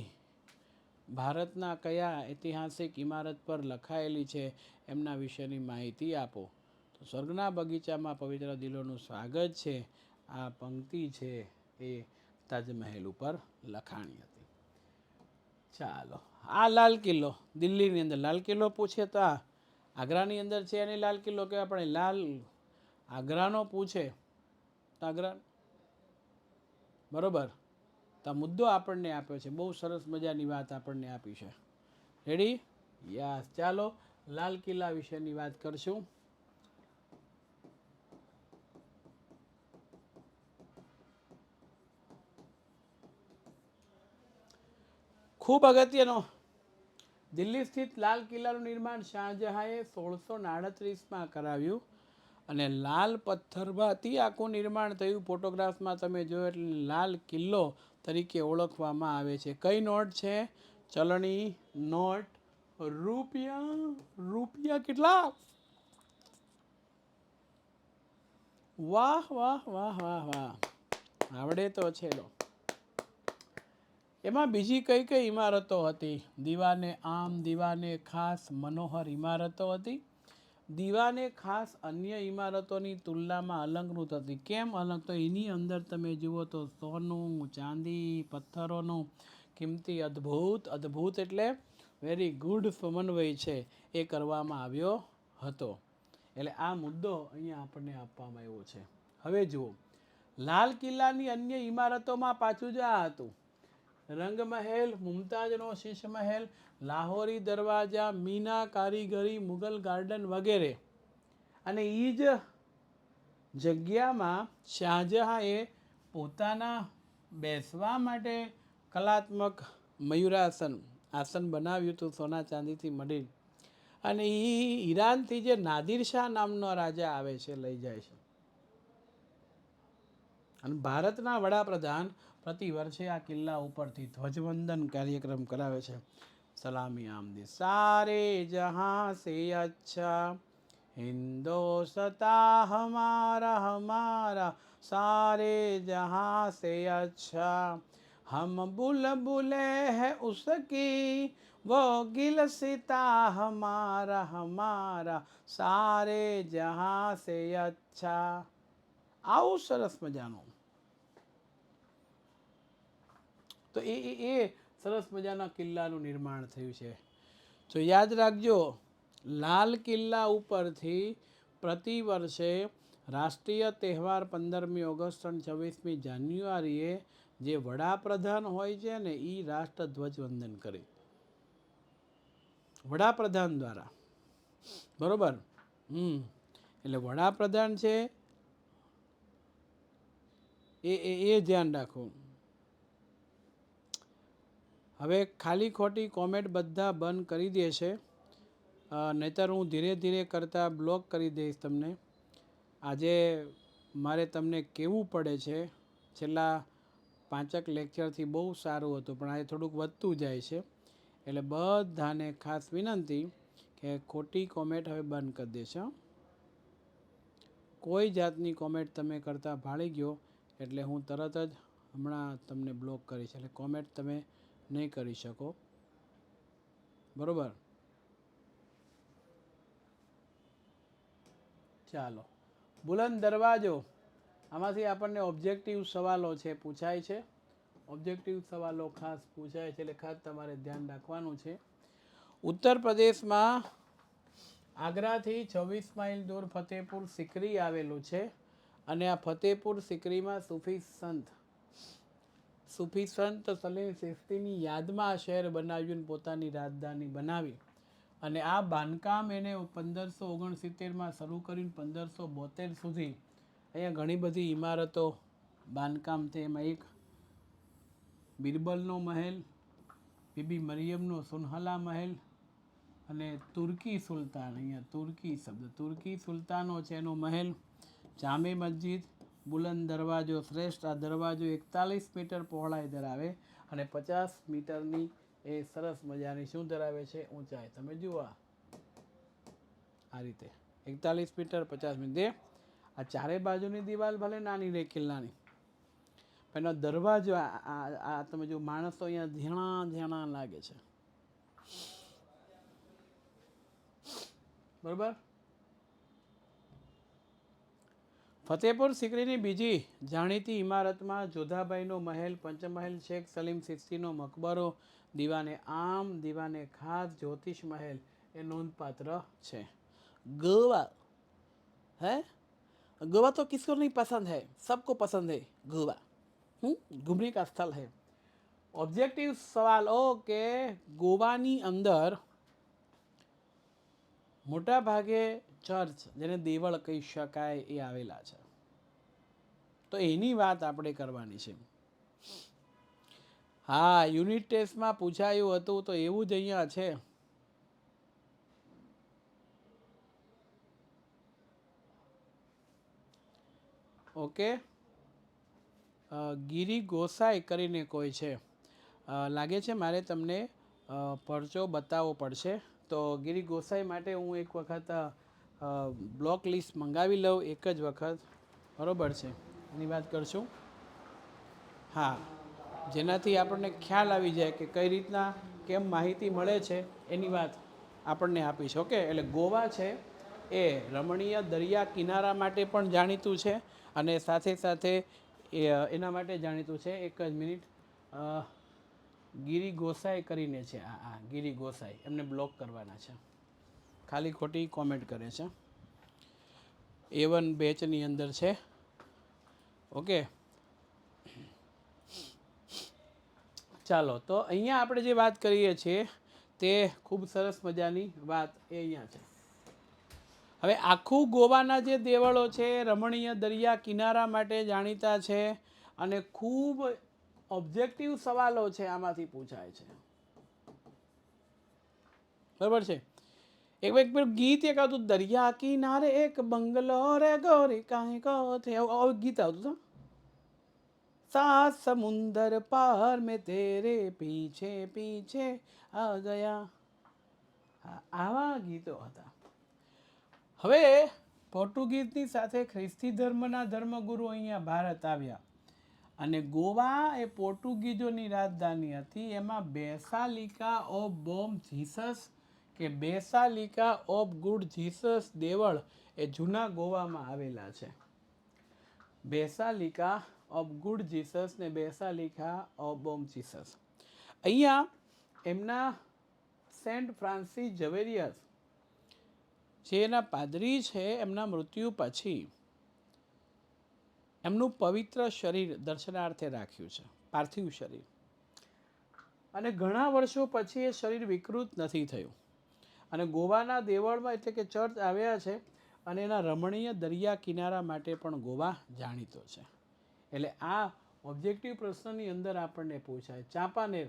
ભારતના કયા ઐતિહાસિક ઇમારત પર લખાયેલી છે એમના વિશેની માહિતી આપો. તો સ્વર્ગના બગીચામાં પવિત્ર દિલોનું સ્વાગત છે આ પંક્તિ છે એ તાજમહેલ ઉપર લખાણી હતી. ચાલો, આ લાલ કિલ્લો દિલ્હીની અંદર લાલ કિલ્લો પૂછે તો આગ્રાની અંદર છે અને લાલ કિલ્લો કહેવાય. પણ લાલ આગ્રાનો પૂછે તો આગ્રા બરોબર. તો મુદ્દો આપણને આપ્યો છે, બહુ સરસ મજાની વાત આપણને આપી છે. રેડી? યસ. ચાલો લાલ કિલ્લા વિશેની વાત કરશું. ખૂબ અગત્યનો, દિલ્હી સ્થિત લાલ કિલ્લાનું નિર્માણ શાહજહાંએ 1639માં કરાવ્યું અને લાલ પથ્થરમાંથી આખું નિર્માણ થયું. ફોટોગ્રાફમાં તમે જોયો એટલે લાલ કિલ્લો તરીકે ઓળખવામાં આવે છે. કઈ નોટ છે? ચલણી નોટ. રૂપિયા કેટલા? વાહ વાહ વાહ વાહ વાહ, આવડે તો છે. એમાં બીજી કઈ કઈ ઇમારતો હતી? દીવાને આમ, દીવાને ખાસ મનોહર ઇમારતો હતી. દીવાને ખાસ અન્ય ઇમારતોની તુલનામાં અલંકૃત હતી. કેમ અલંક? તો એની અંદર તમે જુઓ તો સોનું, ચાંદી, પથ્થરોનું કિંમતી અદ્ભુત એટલે વેરી ગુડ સમન્વય છે એ કરવામાં આવ્યો હતો. એટલે આ મુદ્દો અહીંયા આપણને આપવામાં આવ્યો છે. હવે જુઓ, લાલ કિલ્લાની અન્ય ઇમારતોમાં પાછું જ આ હતું: રંગમહેલ, મુમતાજનો શીશ મહેલ, લાહોરી દરવાજા, મીના કારીગરી, મુગલ ગાર્ડન વગેરે. અને એ જ જગ્યામાં શાહજહાંએ પોતાના બેસવા માટે કલાત્મક મયુરાસન આસન બનાવ્યું હતું સોના ચાંદીથી મળી. અને એ ઈરાનથી જે નાદિર શાહ નામનો રાજા આવે છે લઈ જાય છે. અને ભારતના વડાપ્રધાન પ્રતિ વર્ષે આ કિલ્લા ઉપરથી ધ્વજવંદન કાર્યક્રમ કરાવે છે. સલામી આમદે સારે જહાં સે અચ્છા હિન્દોસ્તા હમારા સારે જહાં સે અચ્છા હમ बुलबुले है उसकी वो गिलसिता हमारा सारे जहां से अच्छा. આવું સરસ મજાનું. તો એ સરસ મજાના કિલ્લાનું નિર્માણ થયું છે. તો યાદ રાખજો, લાલ કિલ્લા ઉપરથી પ્રતિ વર્ષે રાષ્ટ્રીય તહેવાર 15મી ઓગસ્ટ અને 26મી જાન્યુઆરીએ જે વડાપ્રધાન હોય છે ને એ રાષ્ટ્રધ્વજ વંદન કરે વડાપ્રધાન દ્વારા. બરોબર? એટલે વડાપ્રધાન છે એ ધ્યાન રાખવું. હવે ખાલી ખોટી કોમેન્ટ બધા બંધ કરી દેશે, નહીતર હું ધીરે ધીરે કરતાં બ્લોક કરી દઈશ તમને. આજે મારે તમને કહેવું પડે છે. છેલ્લા 5 લેક્ચરથી બહુ સારું હતું, પણ આ થોડુંક વધતું જાય છે. એટલે બધાને ખાસ વિનંતી કે ખોટી કોમેન્ટ હવે બંધ કરી દેશો. કોઈ જાતની કોમેન્ટ તમે કરતા ભાળી ગયો એટલે હું તરત જ હમણાં તમને બ્લોક કરીશ. એટલે કોમેન્ટ તમે નહીં કરી શકો, બરાબર? ચાલો, બુલંદ દરવાજો, આમાંથી આપણને ઓબ્જેક્ટિવ સવાલો છે પૂછાય છે. ઓબ્જેક્ટિવ સવાલો ખાસ પૂછાય છે એટલે ખાસ તમારે ધ્યાન રાખવાનું છે. ઉત્તર પ્રદેશમાં આગ્રાથી 26 માઇલ દૂર ફતેહપુર સિકરી આવેલું છે. અને આ ફતેહપુર સિકરીમાં સૂફી સંત સલીમ ચિશ્તીની યાદમાં આ શહેર બનાવ્યું, પોતાની રાજધાની બનાવી. અને આ બાંધકામ એને 1569માં શરૂ કર્યું, 1572 સુધી. અહીંયા ઘણી બધી ઇમારતો બાંધકામ છે. એમાં એક બિરબલનો મહેલ, બીબી મરિયમનો સુનહલા મહેલ અને તુર્કી સુલતાન, અહીંયા તુર્કી શબ્દ, તુર્કી સુલતાનો છે એનો મહેલ, જામે મસ્જિદ, બુલંદ દરવાજો શ્રેષ્ઠ. આ દરવાજો 41 મીટર પહોળાઈ ધરાવે અને 50 મીટરની એ સરસ મજાની શું ધરાવે છે? ઊંચાઈ. તમે જુઓ આ રીતે 41 મીટર 50 મીટર. આ ચારે બાજુની દિવાલ ભલે નાની રહે કિલ્લાની, પણ એનો દરવાજો આ તમે જો માણસો અહીંયા ઝીણા ઝીણા લાગે છે, બરોબર? ફતેહપુર સિકરીની બીજી જાણીતી ઇમારતમાં જોધાબાઈનો મહેલ, પંચમહેલ, શેખ સલીમ ચિશ્તીનો મકબરો, દીવાને આમ, દીવાને ખાસ, જ્યોતિષ મહેલ એ નોંધપાત્ર છે. गोवा है, गोवा तो किसको नहीं पसंद है, सबको पसंद है गोवा. घूमने का स्थल है. ऑब्जेक्टिव सवाल કે ગોવાની અંદર મોટા ભાગે ચર્ચ, જેને દેવળ કહી શકાય, એ આવેલા છે. તો એની વાત આપણે કરવાની છે. હા, યુનિટ ટેસ્ટમાં પૂછાયું હતું તો એવું જ અહીંયા છે. ઓકે, ગિરી ગોસાઈ કરીને કોઈ છે, લાગે છે મારે તમને પરચો બતાવવો પડશે. તો ગિરી ગોસાઈ માટે હું એક વખત બ્લોક લિસ્ટ મંગાવી લઉં, એક જ વખત, બરાબર છે? એની વાત કરશું. હા, જેનાથી આપણને ખ્યાલ આવી જાય કે કઈ રીતના કેમ માહિતી મળે છે એની વાત આપણને આપીશ. ઓકે, એટલે ગોવા છે એ રમણીય દરિયા કિનારા માટે પણ જાણીતું છે અને સાથે સાથે એના માટે જાણીતું છે. એક જ મિનિટ, ગિરી ગોસાઈ કરીને છે. આ ગિરી ગોસાઈ, એમને બ્લોક કરવાના છે, ખાલી ખોટી કોમેન્ટ કરે છે. A1 બેચની અંદર છે. ઓકે, ચાલો, તો અહીંયા આપણે જે વાત કરીએ છીએ તે ખૂબ સરસ મજાની વાત એ અહીંયા છે. હવે આખું ગોવાના જે દેવળો છે રમણીય દરિયા કિનારા માટે જાણીતા છે અને ખૂબ ઓબ્જેક્ટિવ સવાલો છે આમાંથી પૂછાય છે, બરાબર છે? એક ગીત એક આવતું, દરિયા કિનારે એક બંગલો રે ગોરી કાંઈ કહો છે, ગીત આવતું હતું. सात समुंदर पार में तेरे पीछे पीछे आ ગયા. આવા ગીતો હતા. હવે પોર્ટુગીઝની સાથે ખ્રિસ્તી ધર્મના ધર્મગુરુ અહીંયા ભારત આવ્યા અને ગોવા એ પોર્ટુગીઝોની રાજધાની હતી. એમાં બેસાલિકા ઓફ બોમ જીસસ કે બેસાલિકા ઓફ ગુડ જીસસ દેવળ એ જૂના ગોવામાં આવેલા છે. બેસાલિકા ઓફ ગુડ જીસસ ને બેસાલિકા ઓફ બોમ જીસસ. અહીંયા એમના સેન્ટ ફ્રાન્સિસ ઝવેરિયસ જે એના પાદરી છે, એમના મૃત્યુ પછી એમનું પવિત્ર શરીર દર્શનાર્થે રાખ્યું છે, પાર્થિવ શરીર. અને ઘણા વર્ષો પછી એ શરીર વિકૃત નથી થયું અને ગોવાના દેવળમાં એટલે કે ચર્ચ આવ્યા છે અને એના રમણીય દરિયા કિનારા માટે પણ ગોવા જાણીતો છે. એટલે આ ઓબ્જેક્ટિવ પ્રશ્નની અંદર આપણને પૂછાય. ચાંપાનેર,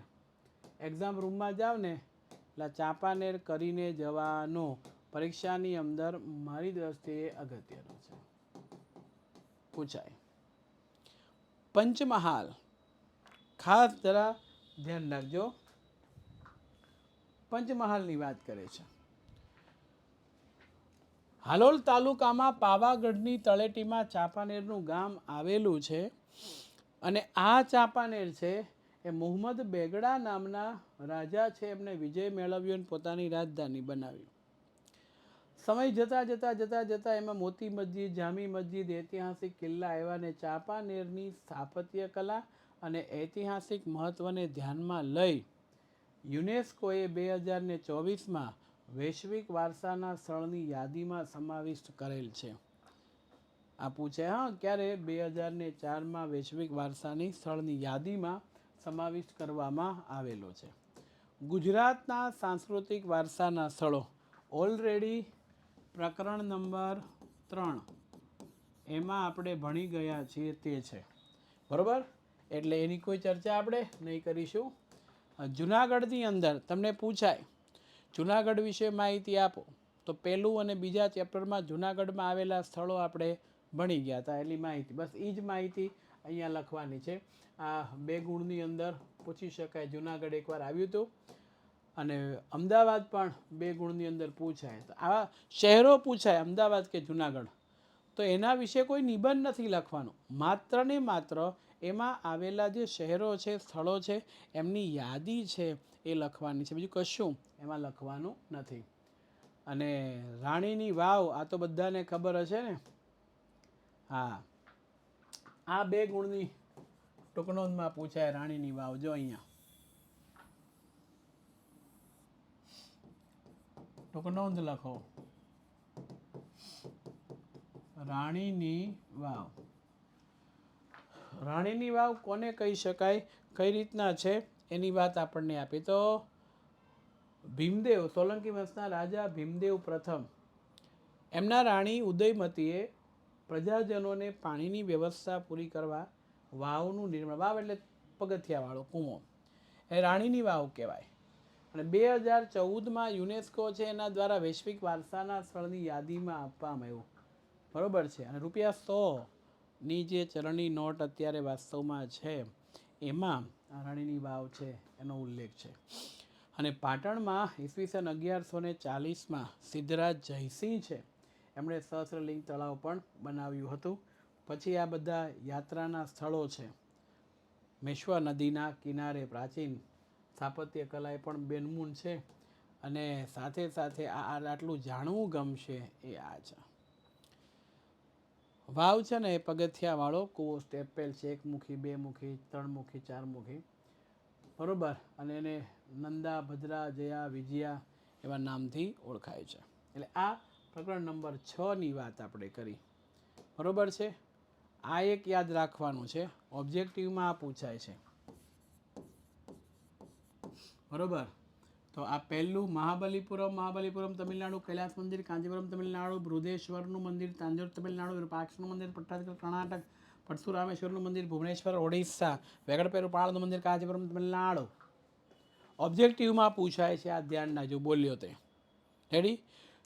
એક્ઝામ રૂમમાં જાવ ને એટલે ચાંપાનેર કરીને જવાનો પરીક્ષાની અંદર મારી દ્રષ્ટિએ અગત્યનો છે, પૂછાય. પંચમહાલ, ખાસ જરા ધ્યાન રાખજો, પંચમહાલની વાત કરે છે. હાલોલ તાલુકામાં પાવાગઢની તળેટીમાં ચાંપાનેરનું ગામ આવેલું છે અને આ ચાંપાનેર છે એ મુહમ્મદ બેગડા નામના રાજા છે, એમને વિજય મેળવ્યો અને પોતાની રાજધાની બનાવી. સમય જતા એમાં મોતી મસ્જિદ, જામી મસ્જિદ, ઐતિહાસિક કિલ્લા આવ્યા અને ચાંપાનેરની સ્થાપત્ય કલા અને ઐતિહાસિક મહત્વને ધ્યાનમાં લઈ યુનેસ્કોએ 2024માં વૈશ્વિક વારસાના સ્થળની યાદીમાં સમાવિષ્ટ કરેલ છે. આ પૂછે હા, ક્યારે? 2004માં વૈશ્વિક વારસાની સ્થળની યાદીમાં સમાવિષ્ટ કરવામાં આવેલો છે. ગુજરાતના સાંસ્કૃતિક વારસાના સ્થળો ઓલરેડી પ્રકરણ નંબર 3 એમાં આપણે ભણી ગયા છીએ તે છે, બરોબર? એટલે એની કોઈ ચર્ચા આપણે નહીં કરીશું. જુનાગઢની અંદર તમને પૂછાય જુનાગઢ વિશે માહિતી આપો તો પહેલું અને બીજા ચેપ્ટરમાં જુનાગઢમાં આવેલા સ્થળો આપણે ભણી ગયા હતા, એટલી માહિતી, બસ એ જ માહિતી અહીંયા લખવાની છે. આ 2 ગુણની અંદર પૂછી શકાય. જુનાગઢ એકવાર આવ્યું હતું અને અમદાવાદ પણ 2 ગુણની અંદર પૂછાય. તો આવા શહેરો પૂછાય, અમદાવાદ કે જુનાગઢ, તો એના વિશે કોઈ નિબંધ નથી લખવાનો, માત્ર ને માત્ર એમાં આવેલા જે શહેરો છે, સ્થળો છે, એમની યાદી છે એ લખવાની છે, બીજું કશું એમાં લખવાનું નથી. અને રાણીની વાવ આ તો બધાને ખબર હશે ને. હા, આ 2 ગુણની ટૂંકનોંધમાં પૂછાય રાણીની વાવ. જો અહીંયા ટૂંકનોંધ લખો, રાણીની વાવ. રાણીની વાવ કોને કહી શકાય, કઈ રીતના છે એની વાત આપણને આપી. તો ભીમદેવ, સોલંકી વંશના રાજા ભીમદેવ પ્રથમ, એમના રાણી ઉદયમતીએ પ્રજાજનોને પાણીની વ્યવસ્થા પૂરી કરવા વાવનું નિર્માણ, વાવ એટલે પગથિયાવાળો કૂવો, એ રાણીની વાવ કહેવાય. અને 2014માં યુનેસ્કો છે એના દ્વારા વૈશ્વિક વારસાના સ્થળની યાદીમાં આપવામાં આવ્યું, બરોબર છે. અને ₹100ની જે ચલણી નોટ અત્યારે વાસ્તવમાં છે એમાં આ રાણીની વાવ છે એનો ઉલ્લેખ છે. અને પાટણમાં ઈસવીસન 1140માં સિદ્ધરાજ જયસિંહ છે એમણે સહસ્ત્રલિંગ તળાવ પણ બનાવ્યું હતું. પછી આ બધા યાત્રાના સ્થળો છે, મેશ્વા નદીના કિનારે પ્રાચીન સ્થાપત્ય કલા એ પણ બેનમૂન છે. અને સાથે સાથે આટલું જાણવું ગમશે એ આ છે. વાવ છે ને એ પગથિયાવાળો કૂવો, સ્ટેપવેલ છે, 1 મુખી, 2 મુખી, 3 મુખી, 4 મુખી, બરોબર. અને એને નંદા, ભદ્રા, જયા, વિજયા એવા નામથી ઓળખાય છે. એટલે આ પ્રકરણ નંબર 6ની વાત આપણે કરી, બરોબર છે. આ એક યાદ રાખવાનું છે, ઓબ્જેક્ટિવમાં આ પૂછાય છે, બરોબર. તો આ પહેલું મહાબલીપુરમ તમિલનાડુ, કૈલાસ મંદિર કાંચીપુરમ તમિલનાડુ, બૃહદેશ્વરનું મંદિર તાંજોર તમિલનાડુ, વિરૂપાક્ષનું મંદિર પટ્ટાદકલ કર્ણાટક, પરશુરામેશ્વરનું મંદિર ભુવનેશ્વર ઓડિશા, વેંકટપેરુપાળનું મંદિર કાંચીપુરમ તમિલનાડુ. ઓબ્જેક્ટિવમાં પૂછાય છે, આ ધ્યાન રાખજો, બોલ્યો તે રેડી.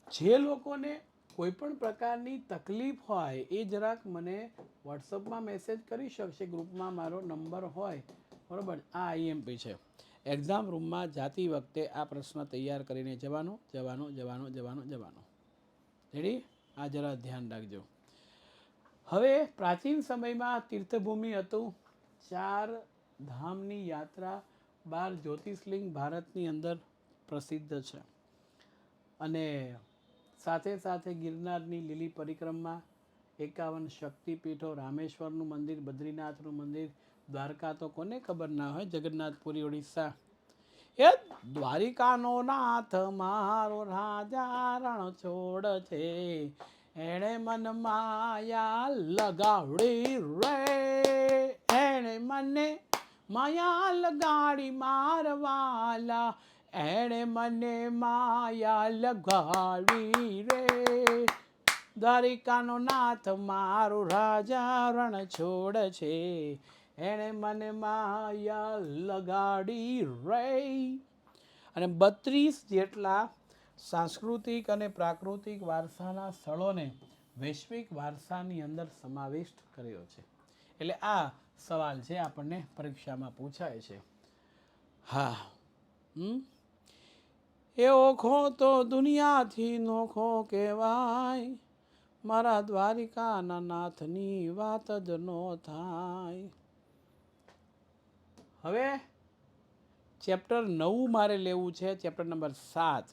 જે લોકોને કોઈ પણ પ્રકારની તકલીફ હોય એ જરાક મને વોટ્સઅપમાં મેસેજ કરી શકશે, ગ્રુપમાં મારો નંબર હોય, બરોબર. આ આઈએમપી છે, એક્ઝામ રૂમમાં જાતી વખતે આ પ્રશ્ન તૈયાર કરીને જવાનો. રેડી, આ જરા ધ્યાન રાખજો. હવે પ્રાચીન સમયમાં તીર્થભૂમિ હતું, 4 ધામની યાત્રા, 12 જ્યોતિર્લિંગ ભારતની અંદર પ્રસિદ્ધ છે. અને સાથે સાથે ગિરનારની લીલી પરિક્રમા, 51 શક્તિપીઠો, રામેશ્વરનું મંદિર, બદ્રીનાથનું મંદિર, દ્વારકા તો કોને ખબર ના હોય, જગન્નાથપુરી ઓડિશા. એ દ્વારિકાનો નાથ મારો રાજા રણ છોડ છે, એણે મન માયા લગાવડી રે, એણે મને માયા લગાડી મારવાલા, એણે મને માયા લગાડી રે, દ્વારિકાનો નાથ મારો રાજા રણ છોડ છે, એણે મને માયા લગાડી રે. અને 32 જેટલા સાંસ્કૃતિક અને પ્રાકૃતિક વારસાના સ્થળોને વૈશ્વિક વારસાની અંદર સમાવિષ્ટ કર્યો છે. એટલે આ સવાલ છે, આપણને પરીક્ષામાં પૂછાય છે. હા. એ ઓખો તો દુનિયાથી નોખો કહેવાય, મારા દ્વારિકાના નાથની વાત જ નો થાય. હવે ચેપ્ટર 9 મારે લેવું છે, ચેપ્ટર નંબર 7.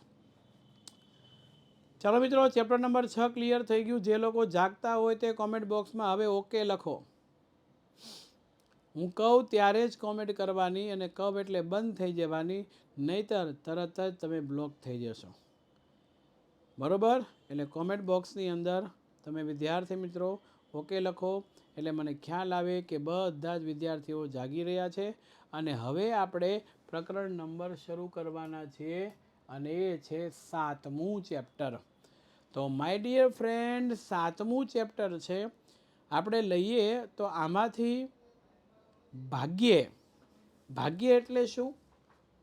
ચાલો મિત્રો, ચેપ્ટર નંબર 6 ક્લિયર થઈ ગયું. જે લોકો જાગતા હોય તે કોમેન્ટ બોક્સમાં હવે ઓકે લખો. હું કહું ત્યારે જ કોમેન્ટ કરવાની, અને કહું એટલે બંધ થઈ જવાની, નહીતર તરત જ તમે બ્લોક થઈ જશો. બરોબર? એટલે કોમેન્ટ બોક્સની અંદર તમે વિદ્યાર્થી મિત્રો ઓકે લખો, એટલે મને ખ્યાલ આવે કે બધા જ વિદ્યાર્થીઓ જાગી રહ્યા છે. અને હવે આપણે પ્રકરણ નંબર શરૂ કરવાના છીએ, અને એ છે 7મું ચેપ્ટર. તો માય ડિયર ફ્રેન્ડ, 7મું ચેપ્ટર છે. આપણે લઈએ તો આમાંથી ભાગ્ય એટલે શું?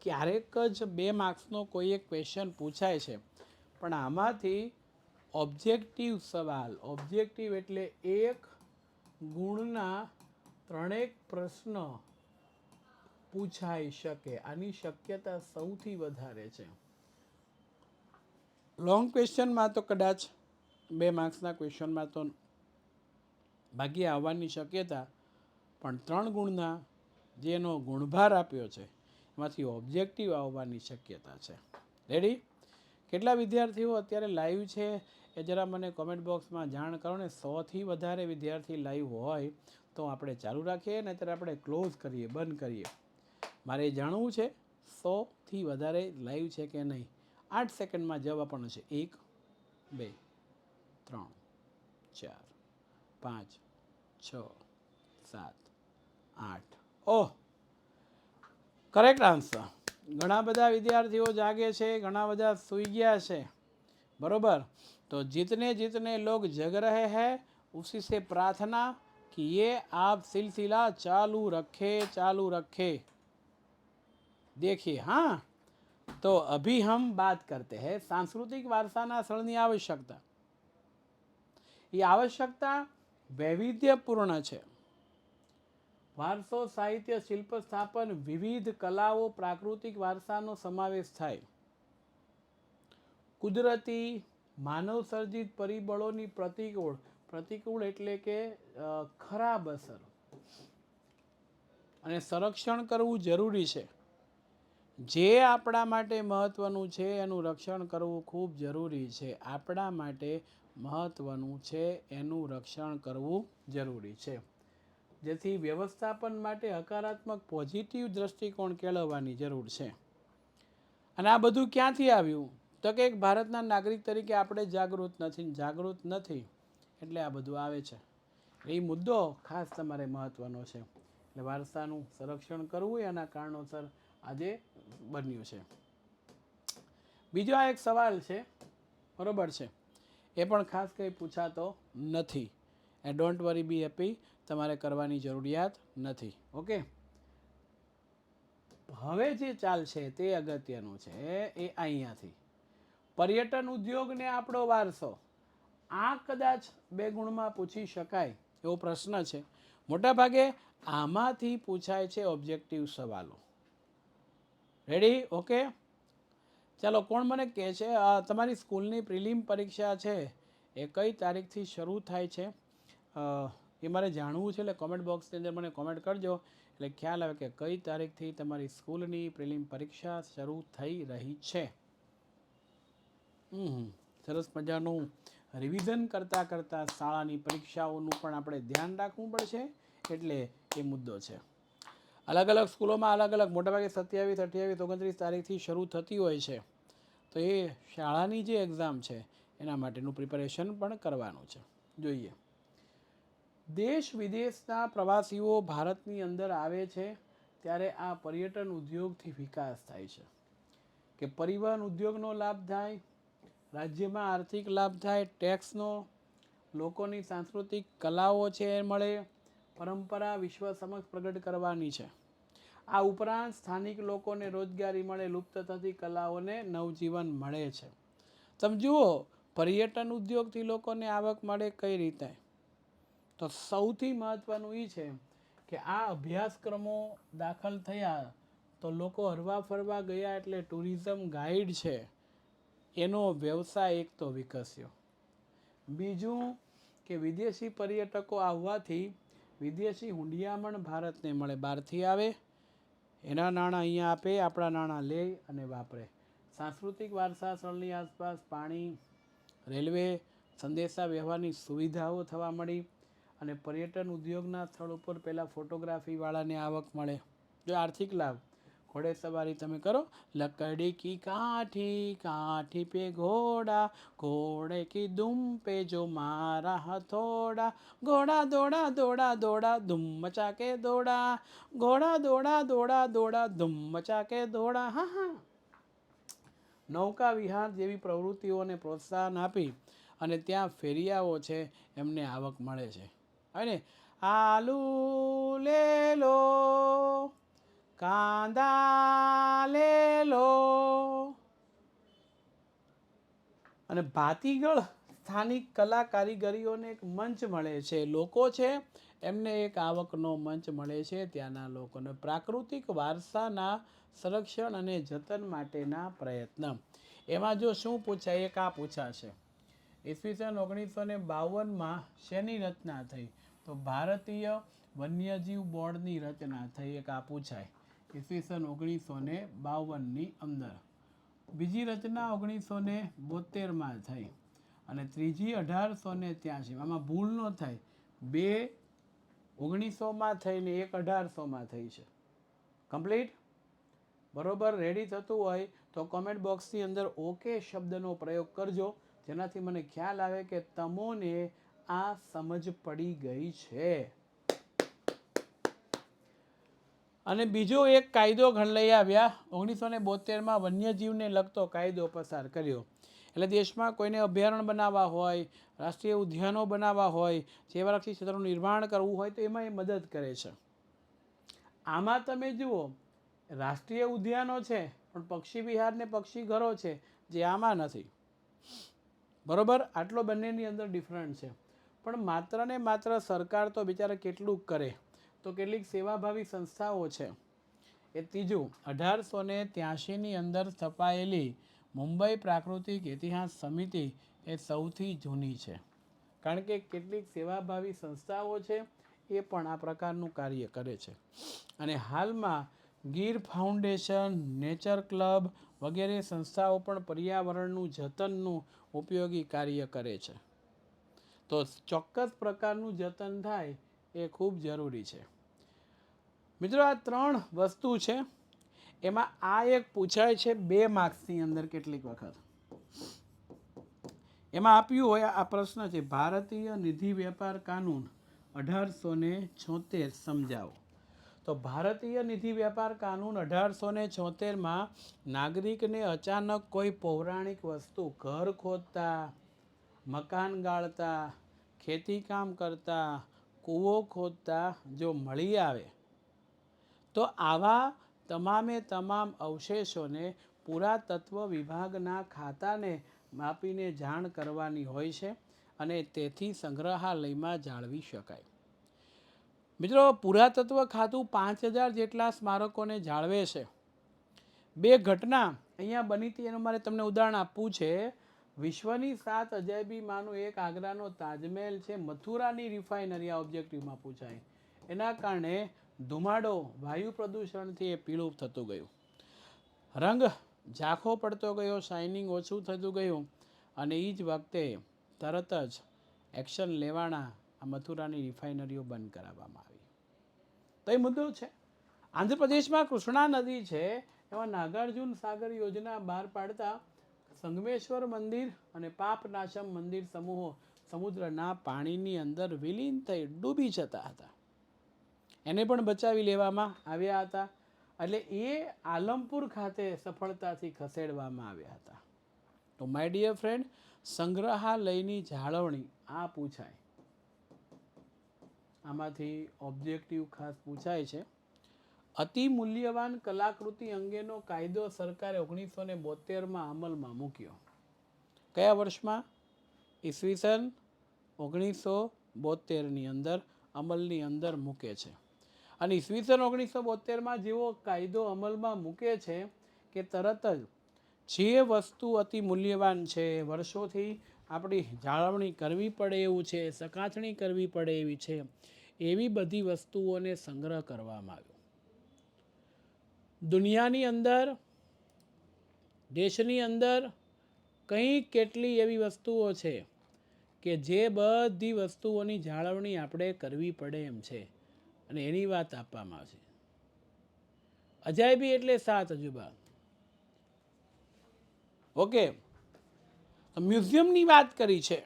ક્યારેક જ 2 માર્ક્સનો કોઈ એક ક્વેશ્ચન પૂછાય છે, પણ આમાંથી ઓબ્જેક્ટિવ સવાલ, ઓબ્જેક્ટિવ એટલે 1 ગુણના 3 પ્રશ્ન પૂછાઈ શકે. આની શક્યતા સૌથી વધારે છે. લોંગ ક્વેશ્ચનમાં તો કદાચ 2 માર્ક્સના ક્વેશ્ચનમાં તો ભાગ્ય આવવાની શક્યતા, પણ 3 ગુણના જેનો ગુણભાર આપ્યો છે એમાંથી ઓબ્જેક્ટિવ આવવાની શક્યતા છે. રેડી? કેટલા વિદ્યાર્થીઓ અત્યારે લાઈવ છે એ જરા મને કોમેન્ટ બોક્સમાં જાણ કરો ને. 100થી વધારે વિદ્યાર્થી લાઈવ હોય તો આપણે ચાલુ રાખીએ, ને અત્યારે આપણે ક્લોઝ કરીએ, બંધ કરીએ. મારે જાણવું છે 100થી વધારે લાઈવ છે કે નહીં. 8 સેકન્ડમાં જવાબ આપવાનો છે. 1 2 3 4 5 6 7 8. ઓહ, કરેક્ટ આન્સર. ઘણા બધા વિદ્યાર્થીઓ જાગે છે, ઘણા બધા સૂઈ ગયા છે. बरोबर? तो जितने लोग जग रहे हैं उसी से प्रार्थना कि ये आप सिलसिला चालू रखे. देखिए, हाँ, तो अभी हम बात करते हैं सांस्कृतिक वारसाना स्थળની आवश्यकता. ये आवश्यकता वैविध्यपूर्ण છે. વારસો, સાહિત્ય, શિલ્પ સ્થાપન, વિવિધ કલાઓ, પ્રાકૃતિક વારસાનો સમાવેશ થાય. કુદરતી માનવ સર્જિત પરિબળોની પ્રતિકૂળ એટલે કે ખરાબ અસર અને સંરક્ષણ કરવું જરૂરી છે. જે આપણા માટે મહત્વનું છે એનું રક્ષણ કરવું ખૂબ જરૂરી છે. આપણા માટે મહત્વનું છે એનું રક્ષણ કરવું જરૂરી છે. જેથી વ્યવસ્થાપન માટે હકારાત્મક પોઝિટિવ દ્રષ્ટિકોણ કેળવવાની જરૂર છે. અને આ બધું ક્યાંથી આવ્યું? તો કે એક ભારતના નાગરિક તરીકે આપણે જાગૃત નથી એટલે આ બધું આવે છે. એ મુદ્દો ખાસ તમારે મહત્વનો છે. એટલે વારસાનું સંરક્ષણ કરવું એના કારણોસર આજે બન્યું છે. બીજો આ એક સવાલ છે, બરોબર છે, એ પણ ખાસ કંઈ પૂછાતો નથી. એ ડોન્ટ વરી, બી હેપી, તમારે કરવાની જરૂરિયાત નથી. ઓકે, હવે જે ચાલશે તે અગત્યનું છે. એ અહીંયાથી પર્યટન ઉદ્યોગ ને આપણો વારસો. આ કદાચ 2 ગુણમાં પૂછી શકાય એવો પ્રશ્ન છે. મોટા ભાગે આમાંથી પૂછાય છે ઓબ્જેક્ટિવ સવાલો. રેડી? ઓકે, ચાલો. કોણ મને કહે છે તમારી સ્કૂલની પ્રિલિમ પરીક્ષા છે એ કઈ તારીખથી શરૂ થાય છે? એ મારે જાણવું છે. એટલે કોમેન્ટ બોક્સની અંદર મને કોમેન્ટ કરજો, એટલે ખ્યાલ આવે કે કઈ તારીખથી તમારી સ્કૂલની પ્રિલિમ પરીક્ષા શરૂ થઈ રહી છે. સરસ મજાનું રિવિઝન કરતાં શાળાની પરીક્ષાઓનું પણ આપણે ધ્યાન રાખવું પડશે. એટલે એ મુદ્દો છે. અલગ અલગ સ્કૂલોમાં અલગ અલગ, મોટાભાગે 27, 28, 29 તારીખથી શરૂ થતી હોય છે. તો એ શાળાની જે એક્ઝામ છે એના માટેનું પ્રિપેરેશન પણ કરવાનું છે. જોઈએ, દેશ વિદેશના પ્રવાસીઓ ભારતની અંદર આવે છે ત્યારે આ પર્યટન ઉદ્યોગથી વિકાસ થાય છે. કે પરિવહન ઉદ્યોગનો લાભ થાય, રાજ્યમાં આર્થિક લાભ થાય, ટેક્સનો, લોકોની સાંસ્કૃતિક કલાઓ છે એ મળે, પરંપરા વિશ્વ સમક્ષ પ્રગટ કરવાની છે. આ ઉપરાંત સ્થાનિક લોકોને રોજગારી મળે, લુપ્ત થતી કલાઓને નવજીવન મળે છે. તમે જુઓ, પર્યટન ઉદ્યોગથી લોકોને આવક મળે કઈ રીતે? તો સૌથી મહત્વનું એ છે કે આ અભ્યાસક્રમો દાખલ થયા તો લોકો હરવા ફરવા ગયા એટલે ટુરિઝમ ગાઈડ છે એનો વ્યવસાય એક તો વિકસ્યો. બીજું કે વિદેશી પર્યટકો આવવાથી વિદેશી હુંડિયામણ ભારતને મળે, બહારથી આવે એના નાણાં અહીંયા આપે, આપણા નાણાં લે અને વાપરે. સાંસ્કૃતિક વારસા સ્થળની આસપાસ પાણી, રેલવે, સંદેશા વ્યવહારની સુવિધાઓ થવા મળી અને પર્યટન ઉદ્યોગના સ્થળ ઉપર પહેલાં ફોટોગ્રાફીવાળાને આવક મળે. જો આર્થિક લાભ, ઘોડે સવારી તમે કરો, લકડી કી કાઠી કાઠી પે ઘોડા, ઘોડે કી દુમ પે જો મારા હથોડા, ઘોડા દોડા દોડા દોડા ધૂમ મચા કે દોડા, ઘોડા દોડા દોડા દોડા ધૂમ મચા કે દોડા. હા હા, નૌકા વિહાર જેવી પ્રવૃત્તિઓને પ્રોત્સાહન આપી અને ત્યાં ફેરિયાઓ છે એમને આવક મળે છે. અને આલુ લે લો, કાંદા લે લો, અને ભાતીગળ સ્થાનિક કલા કારીગરીઓને એક મંચ મળે છે. લોકો છે એમને એક આવકનો મંચ મળે છે ત્યાંના લોકોને. પ્રાકૃતિક વારસાના સંરક્ષણ અને જતન માટેના પ્રયત્ન. એમાં જો શું પૂછાય, એક આ પૂછાશે, ઈસવીસન 1952માં શેની રચના થઈ? તો ભારતીય વન્યજીવ બોર્ડની રચના થઈ. એક આ પૂછાય ઈસવીસન 1952ની અંદર. બીજી રચના 1972માં થઈ અને ત્રીજી 1883. આમાં ભૂલ ન થાય, બે 1900માં થઈને એક 1800માં થઈ છે. કમ્પ્લીટ? બરોબર રેડી થતું હોય તો કોમેન્ટ બોક્સની અંદર ઓકે શબ્દનો પ્રયોગ કરજો, જેનાથી મને ખ્યાલ આવે કે તમોને આ સમજ પડી ગઈ છે. અને બીજો એક કાયદો લઈ આવ્યા 1972માં, વન્યજીવને લગતો કાયદો પસાર કર્યો. એટલે દેશમાં કોઈને અભયારણ્ય બનાવવા હોય, રાષ્ટ્રીય ઉદ્યાનો બનાવવા હોય, સેવારક્ષી ક્ષેત્રનું નિર્માણ કરવું હોય તો એમાં એ મદદ કરે છે. આમાં તમે જુઓ, રાષ્ટ્રીય ઉદ્યાનો છે પણ પક્ષી વિહાર ને પક્ષી ઘરો છે, જે આમાં નથી. બરોબર, આટલો બંનેની અંદર ડિફરન્ટ છે. પણ માત્ર ને માત્ર સરકાર તો બિચારા કેટલું કરે, તો કેટલીક સેવાભાવી સંસ્થાઓ છે. એ ત્રીજું 1883ની અંદર સ્થપાયેલી મુંબઈ પ્રાકૃતિક ઇતિહાસ સમિતિ એ સૌથી જૂની છે, કારણ કે કેટલીક સેવાભાવી સંસ્થાઓ છે એ પણ આ પ્રકારનું કાર્ય કરે છે. અને હાલમાં ગીર ફાઉન્ડેશન, નેચર ક્લબ વગેરે સંસ્થાઓ પણ પર્યાવરણનું જતનનું ઉપયોગી કાર્ય કરે છે. તો ચોક્કસ પ્રકારનું જતન થાય એ ખૂબ જરૂરી છે. મિત્રો, આ ત્રણ વસ્તુ છે. એમાં આ એક પૂછાય છે 2 માર્ક્સની અંદર કેટલીક વખત. એમાં આપ્યું હોય આ પ્રશ્ન છે, ભારતીય નિધિ વેપાર કાનૂન 1876 સમજાવો. તો ભારતીય નિધિ વેપાર કાનૂન 1876માં નાગરિકને અચાનક કોઈ પૌરાણિક વસ્તુ, ઘર ખોદતા, મકાન ગાળતા, ખેતી કામ કરતા, કૂવો ખોદતા જો મળી આવે તો આવા તમામે તમામ અવશેષોને પુરાતત્વ વિભાગના ખાતાને માપીને જાણ કરવાની હોય છે અને તેથી સંગ્રહાલયમાં જાળવી શકાય. મિત્રો, પુરાતત્વ ખાતું 5000 જેટલા સ્મારકોને જાળવે છે. 2 ઘટના અહીંયા બની હતી એનું મારે તમને ઉદાહરણ આપવું છે. વિશ્વની 7 અજાયબીમાંનું એક આગ્રાનો તાજમહેલ છે. મથુરાની રિફાઇનરી આ ઓબ્જેક્ટિવમાં પૂછાય. એના કારણે ધુમાડો, વાયુ પ્રદૂષણથી એ પીળું થતું ગયું, રંગ ઝાંખો પડતો ગયો, શાઇનિંગ ઓછું થતું ગયું અને એ જ વખતે તરત જ એક્શન લેવાના આ મથુરાની રિફાઇનરીઓ બંધ કરાવવામાં આવી. તો એ મુદ્દો છે. આંધ્રપ્રદેશમાં કૃષ્ણા નદી છે, એમાં નાગાર્જુન સાગર યોજના બહાર પાડતા સંગમેશ્વર મંદિર અને પાપનાશમ મંદિર સમૂહો સમુદ્રના પાણીની અંદર વિલીન થઈ ડૂબી જતા હતા. એને પણ બચાવી લેવામાં આવ્યા હતા. એટલે એ આલમપુર ખાતે સફળતાથી ખસેડવામાં આવ્યા હતા. તો માય ડિયર ફ્રેન્ડ, સંગ્રહાલયની જાળવણી આ પૂછાય. આમાંથી ઓબ્જેક્ટિવ ખાસ પૂછાય છે. અતિ મૂલ્યવાન કલાકૃતિ અંગેનો કાયદો સરકારે 1972માં અમલમાં મૂક્યો. કયા વર્ષમાં? ઈસવીસન 1972ની અંદર અમલની અંદર મૂકે છે. અને ઈસવીસન 1972માં જેવો કાયદો અમલમાં મૂકે છે કે તરત જ જે વસ્તુ અતિ મૂલ્યવાન છે, વર્ષોથી આપણી જાળવણી કરવી પડે એવું છે, ચકાસણી કરવી પડે એવી છે, એવી બધી વસ્તુઓને સંગ્રહ કરવામાં આવ્યો. દુનિયાની અંદર, દેશની અંદર કંઈ કેટલી એવી વસ્તુઓ છે કે જે બધી વસ્તુઓની જાળવણી આપણે કરવી પડે એમ છે, અને એની વાત આપવામાં આવશે. અજાયબી એટલે 7 અજુબા. ઓકે, મ્યુઝિયમની વાત કરી છે.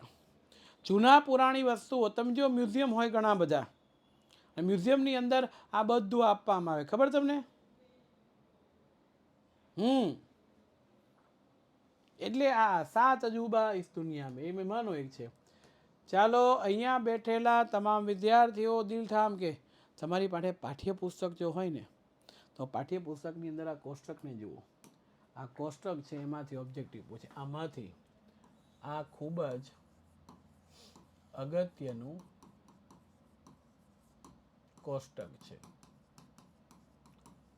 જૂના પુરાણી વસ્તુઓ તમે જો મ્યુઝિયમ હોય ઘણા બધા, મ્યુઝિયમની અંદર આ બધું આપવામાં આવે. ખબર તમને? એટલે આ 7 અજુબા ઇસ દુનિયા મેં, એ માનો એક છે. ચાલો, અહીંયા બેઠેલા તમામ વિદ્યાર્થીઓ દિલઠામ કે તમારી પાસે પાઠ્યપુસ્તક જો હોય ને તો પાઠ્યપુસ્તકની અંદર આ કોષ્ટકને જુઓ. આ કોષ્ટક છે, એમાંથી ઓબ્જેક્ટિવ પૂછે. આમાંથી આ ખૂબ જ અગત્યનું કોષ્ટક છે,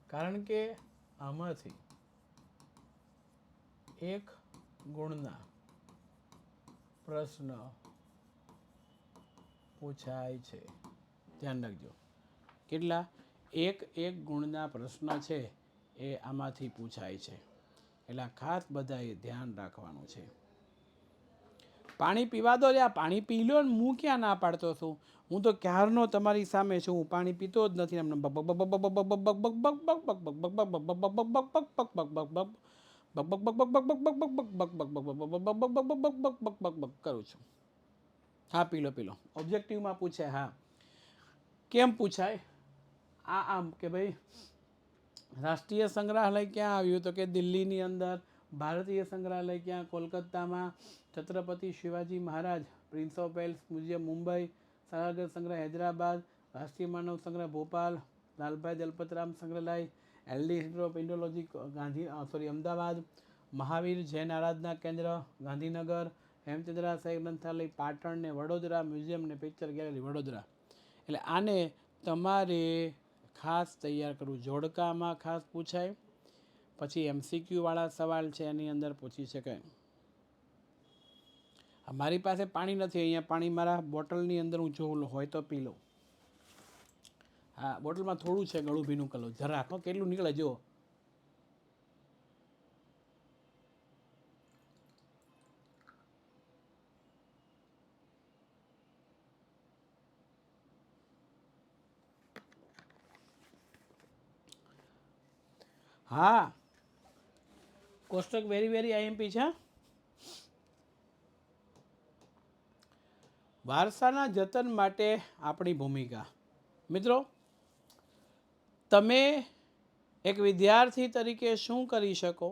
કારણ કે આમાંથી એક ગુણના પ્રશ્ન પૂછાય છે. ધ્યાન રાખજો, કેટલા? એક ગુણના પ્રશ્ન છે એ આમાંથી પૂછાય છે. એટલે ખાસ બધાએ ધ્યાન રાખવાનું છે. પાણી પીવા દો. આ પાણી પી લો ને, હું ક્યાં ના પાડતો છું? હું તો ક્યારનો તમારી સામે છું, હું પાણી પીતો જ નથી. કરું છું. હા, પી લો. ઓબ્જેક્ટિવમાં પૂછે. હા, કેમ પૂછાય? આમ કે ભાઈ રાષ્ટ્રીય સંગ્રહાલય ક્યાં આવ્યું? તો કે દિલ્હીની અંદર. ભારતીય સંગ્રહાલય ક્યાં? કોલકાતામાં. Chhatrapati Shivaji Maharaj prince of Wales museum Mumbai. સારંગર સંગ્રહ હૈદરાબાદ. રાષ્ટ્રીય માનવ સંગ્રહ ભોપાલ. લાલભાઈ દલપતરામ સંગ્રહાલય. LD institute of Indology Ahmedabad. Mahavir Jain આરાધના કેન્દ્ર ગાંધીનગર. હેમચંદ્રાચાર્ય ગ્રંથાલય પાટણ ને વડોદરા. મ્યુઝિયમ ને પિક્ચર ગેલેરી વડોદરા. એટલે આને તમારે ખાસ તૈયાર કરવું. જોડકામાં ખાસ પૂછાય. પછી MCQ વાળા સવાલ છે, એની અંદર પૂછી શકાય. મારી પાસે પાણી નથી, અહીંયા પાણી મારા બોટલની અંદર હું જોઉં હોય તો પી લઉં. હા, બોટલમાં થોડું છે, ગળું ભીનું કરું જરાક. કેટલું નીકળે જો. હા, કોષ્ટક વેરી IMP છે. વારસાના જતન માટે આપણી ભૂમિકા. મિત્રો, તમે એક વિદ્યાર્થી તરીકે શું કરી શકો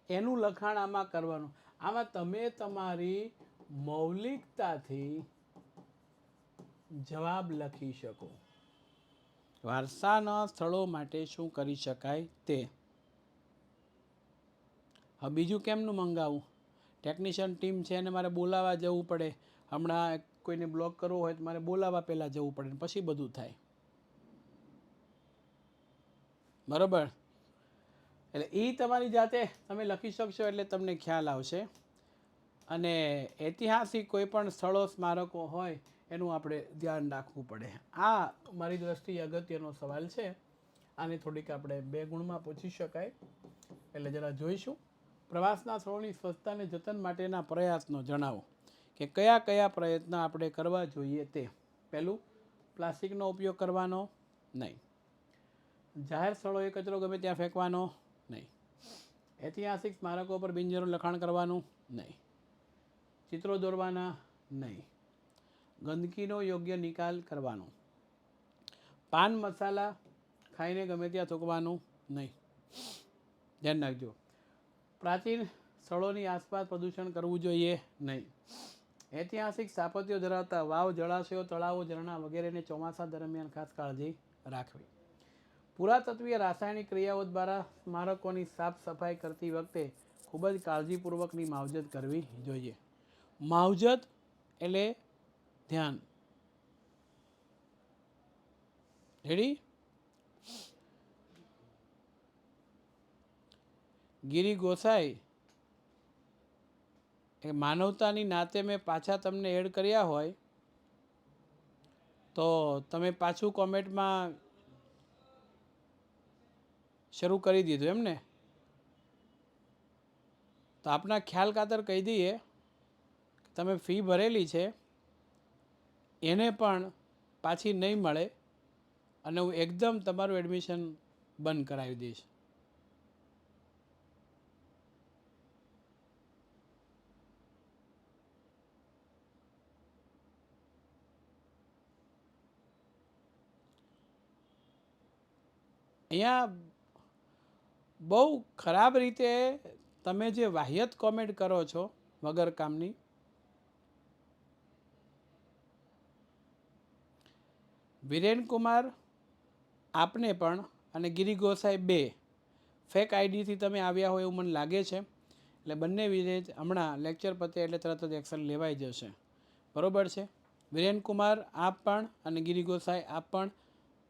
એનું લખાણ આમાં કરવાનું. આમાં તમે તમારી મૌલિકતાથી જવાબ લખી શકો. વારસાના સ્થળો માટે શું કરી શકાય તે. હવે બીજું કેમનું મંગાવું? ટેકનિશિયન ટીમ છે એને મારે બોલાવવા જવું પડે. હમણાં કોઈને બ્લોક કરવો હોય તો મારે બોલાવવા પહેલાં જવું પડે, પછી બધું થાય. બરાબર? એટલે એ તમારી જાતે તમે લખી શકશો એટલે તમને ખ્યાલ આવશે. અને ઐતિહાસિક કોઈ પણ સ્થળો સ્મારકો હોય એનું આપણે ધ્યાન રાખવું પડે. આ મારી દ્રષ્ટિએ અગત્યનો સવાલ છે. આને થોડીક આપણે 2 ગુણમાં પૂછી શકાય. એટલે જરા જોઈશું. પ્રવાસના સ્થળોની સ્વચ્છતા અને જતન માટેના પ્રયાસનો જણાવો કે કયા કયા પ્રયત્ન આપણે કરવા જોઈએ તે. પહેલું, પ્લાસ્ટિકનો ઉપયોગ કરવાનો નહીં. જાહેર સ્થળોએ કચરો ગમે ત્યાં ફેંકવાનો નહીં. ઐતિહાસિક સ્મારકો પર બિનજરૂરી લખાણ કરવાનું નહીં. ચિત્રો દોરવાના નહીં. ગંદકીનો યોગ્ય નિકાલ કરવાનો. પાન મસાલા ખાઈને ગમે ત્યાં થૂકવાનું નહીં. ધ્યાન રાખજો. પ્રાચીન સ્થળોની આસપાસ પ્રદૂષણ કરવું જોઈએ નહીં. ઐતિહાસિક સ્થાપત્યો ધરાવતા વાવ, જળાશયો, તળાવો, ઝરણા વગેરેને ચોમાસા દરમિયાન ખાસ કાળજી રાખવી. પુરાતત્વીય રાસાયણિક ક્રિયાઓ દ્વારા સ્મારકોની સાફ સફાઈ કરતી વખતે ખૂબ જ કાળજીપૂર્વકની માવજત કરવી જોઈએ. માવજત એટલે ધ્યાન. રેડી? ગિરી ગોસાઈ એ માનવતાની નાતે મેં પાછા તમને એડ કર્યા હોય તો તમે પાછું કોમેન્ટમાં શરૂ કરી દીધું એમ ને? તો આપના ખ્યાલ ખાતર કહી દઈએ તમે ફી ભરેલી છે એને પણ પાછી નહીં મળે અને હું એકદમ તમારું એડમિશન બંધ કરાવી દઈશ. અહીંયા બહુ ખરાબ રીતે તમે જે વાહિયત કોમેન્ટ કરો છો વગર કામની. વિરેન કુમાર આપને પણ અને ગિરી ગોસાઈ બે ફેક આઈડીથી તમે આવ્યા હોય એવું મને લાગે છે. એટલે બંને વિશે હમણાં લેક્ચર પતે એટલે તરત જ એક્શન લેવાઈ જશે. બરાબર છે? વિરેન કુમાર આપ પણ અને ગિરી ગોસાઈ આપ પણ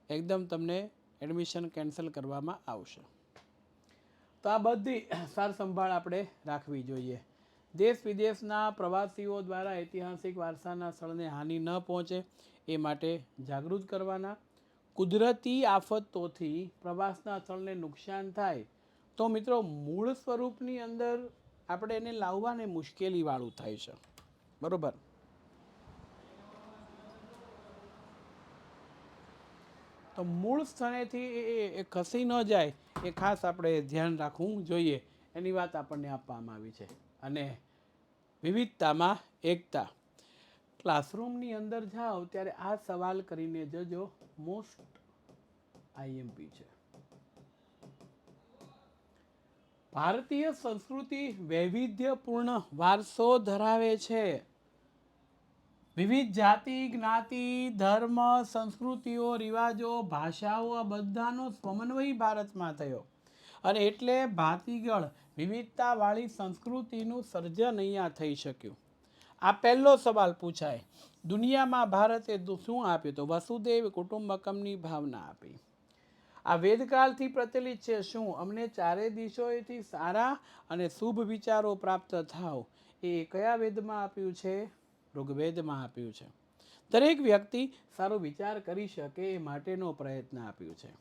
એકદમ તમને એડમિશન કેન્સલ કરવામાં આવશે. તો આ બધી સાર સંભાળ આપણે રાખવી જોઈએ. દેશ વિદેશના પ્રવાસીઓ દ્વારા ઐતિહાસિક વારસાના સ્થળને હાનિ ન પહોંચે એ માટે જાગૃત કરવાના. કુદરતી આફતોથી પ્રવાસના સ્થળને નુકસાન થાય તો મિત્રો મૂળ સ્વરૂપની અંદર આપણે એને લાવવાને મુશ્કેલીવાળું થાય છે. બરાબર? તો મૂળ સ્થળેથી એ ખસી ન જાય એ ખાસ આપણે ધ્યાન રાખવું જોઈએ. એની વાત આપણને આપવામાં આવી છે. અને વિવિધતામાં એકતા. ક્લાસરૂમની અંદર જાઓ ત્યારે આ સવાલ કરીને જજો. મોસ્ટ આઈએમપી છે. ભારતીય સંસ્કૃતિ વૈવિધ્યપૂર્ણ વારસો ધરાવે છે. વિવિધ જાતિ, જ્ઞાતિ, ધર્મ, સંસ્કૃતિઓ, રિવાજો, ભાષાઓ આ બધાનો સમન્વય ભારતમાં થયો અને એટલે ભાતીગળ વિવિધતાવાળી સંસ્કૃતિનું સર્જન અહીંયા થઈ શક્યું. આ પહેલો સવાલ પૂછાય. દુનિયામાં ભારતે શું આપ્યું? તો વસુદેવ કુટુંબકમની ભાવના આપી. આ વેદકાળથી પ્રચલિત છે. શું અમને ચારે દિશોએથી સારા અને શુભ વિચારો પ્રાપ્ત થાવ એ કયા વેદમાં આપ્યું છે? ઋગ્વેદમાં આપ્યું છે. દરેક વ્યક્તિ સારો વિચાર કરી શકે એ માટેનો પ્રયત્ન આપ્યું છે.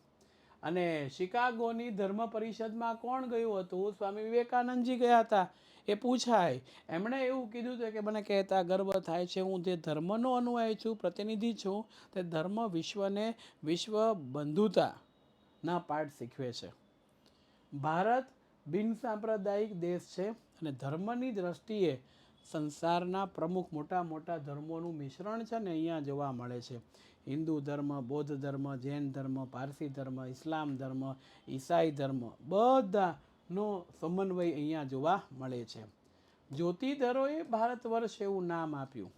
અને શિકાગોની ધર્મ પરિષદમાં કોણ ગયું હતું? સ્વામી વિવેકાનંદજી ગયા હતા. એ પૂછાય. એમણે એવું કીધું છે કે મને કહેતા ગર્વ થાય છે હું જે ધર્મનો અનુયાયી છું, પ્રતિનિધિ છું, તે ધર્મ વિશ્વને વિશ્વ બંધુતાના પાઠ શીખવે છે. ભારત બિન સાંપ્રદાયિક દેશ છે અને ધર્મની દ્રષ્ટિએ સંસારના પ્રમુખ મોટા મોટા ધર્મોનું મિશ્રણ છે ને અહીંયા જોવા મળે છે. હિન્દુ ધર્મ, બૌદ્ધ ધર્મ, જૈન ધર્મ, પારસી ધર્મ, ઇસ્લામ ધર્મ, ઈસાઈ ધર્મ બધાનો સમન્વય અહીંયા જોવા મળે છે. જ્યોતિધરોએ ભારત વર્ષ એવું નામ આપ્યું.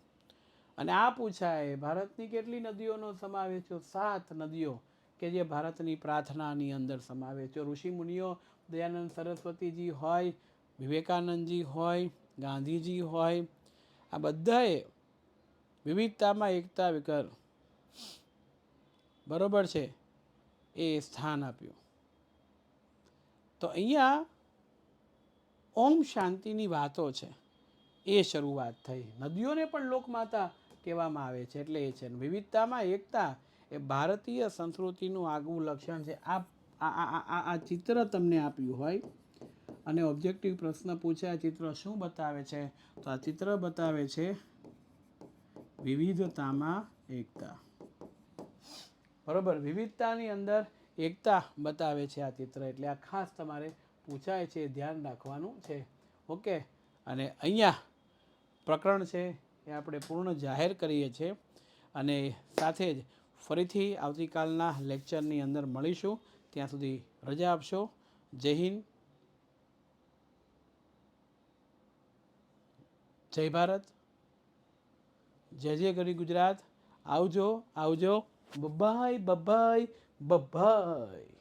અને આ પૂછાય ભારતની કેટલી નદીઓનો સમાવેશ છે? 7 નદીઓ કે જે ભારતની પ્રાર્થનાની અંદર સમાવેશ છે. ઋષિ મુનિઓ દયાનંદ સરસ્વતીજી હોય, વિવેકાનંદજી હોય, ગાંધીજી હોય, આ બધાએ વિવિધતામાં એકતા વિકર બરોબર છે એ સ્થાન આપ્યું. તો અહીંયા ઓમ શાંતિની વાતો છે એ શરૂઆત થઈ. નદીઓને પણ લોકમાતા કહેવામાં આવે છે એટલે એ છે. વિવિધતામાં એકતા એ ભારતીય સંસ્કૃતિનું આગવું લક્ષણ છે. આ ચિત્ર તમને આપ્યું હોય અને ઓબ્જેક્ટિવ પ્રશ્ન પૂછાય ચિત્ર શું બતાવે છે? તો આ ચિત્ર બતાવે છે વિવિધતામાં એકતા. બરોબર? વિવિધતાની અંદર એકતા બતાવે છે આ ચિત્ર. એટલે આ ખાસ તમારે પૂછાય છે, ધ્યાન રાખવાનું છે. ઓકે? અને અહીંયા પ્રકરણ છે એ આપણે પૂર્ણ જાહેર કરીએ છીએ અને સાથે જ ફરીથી આવતીકાલના લેક્ચરની અંદર મળીશું. ત્યાં સુધી રજા આપશો. જય હિન્દ, જય ભારત, જય જય ગરી ગુજરાત. આવજો આવજો. Bye-bye bye-bye bye-bye.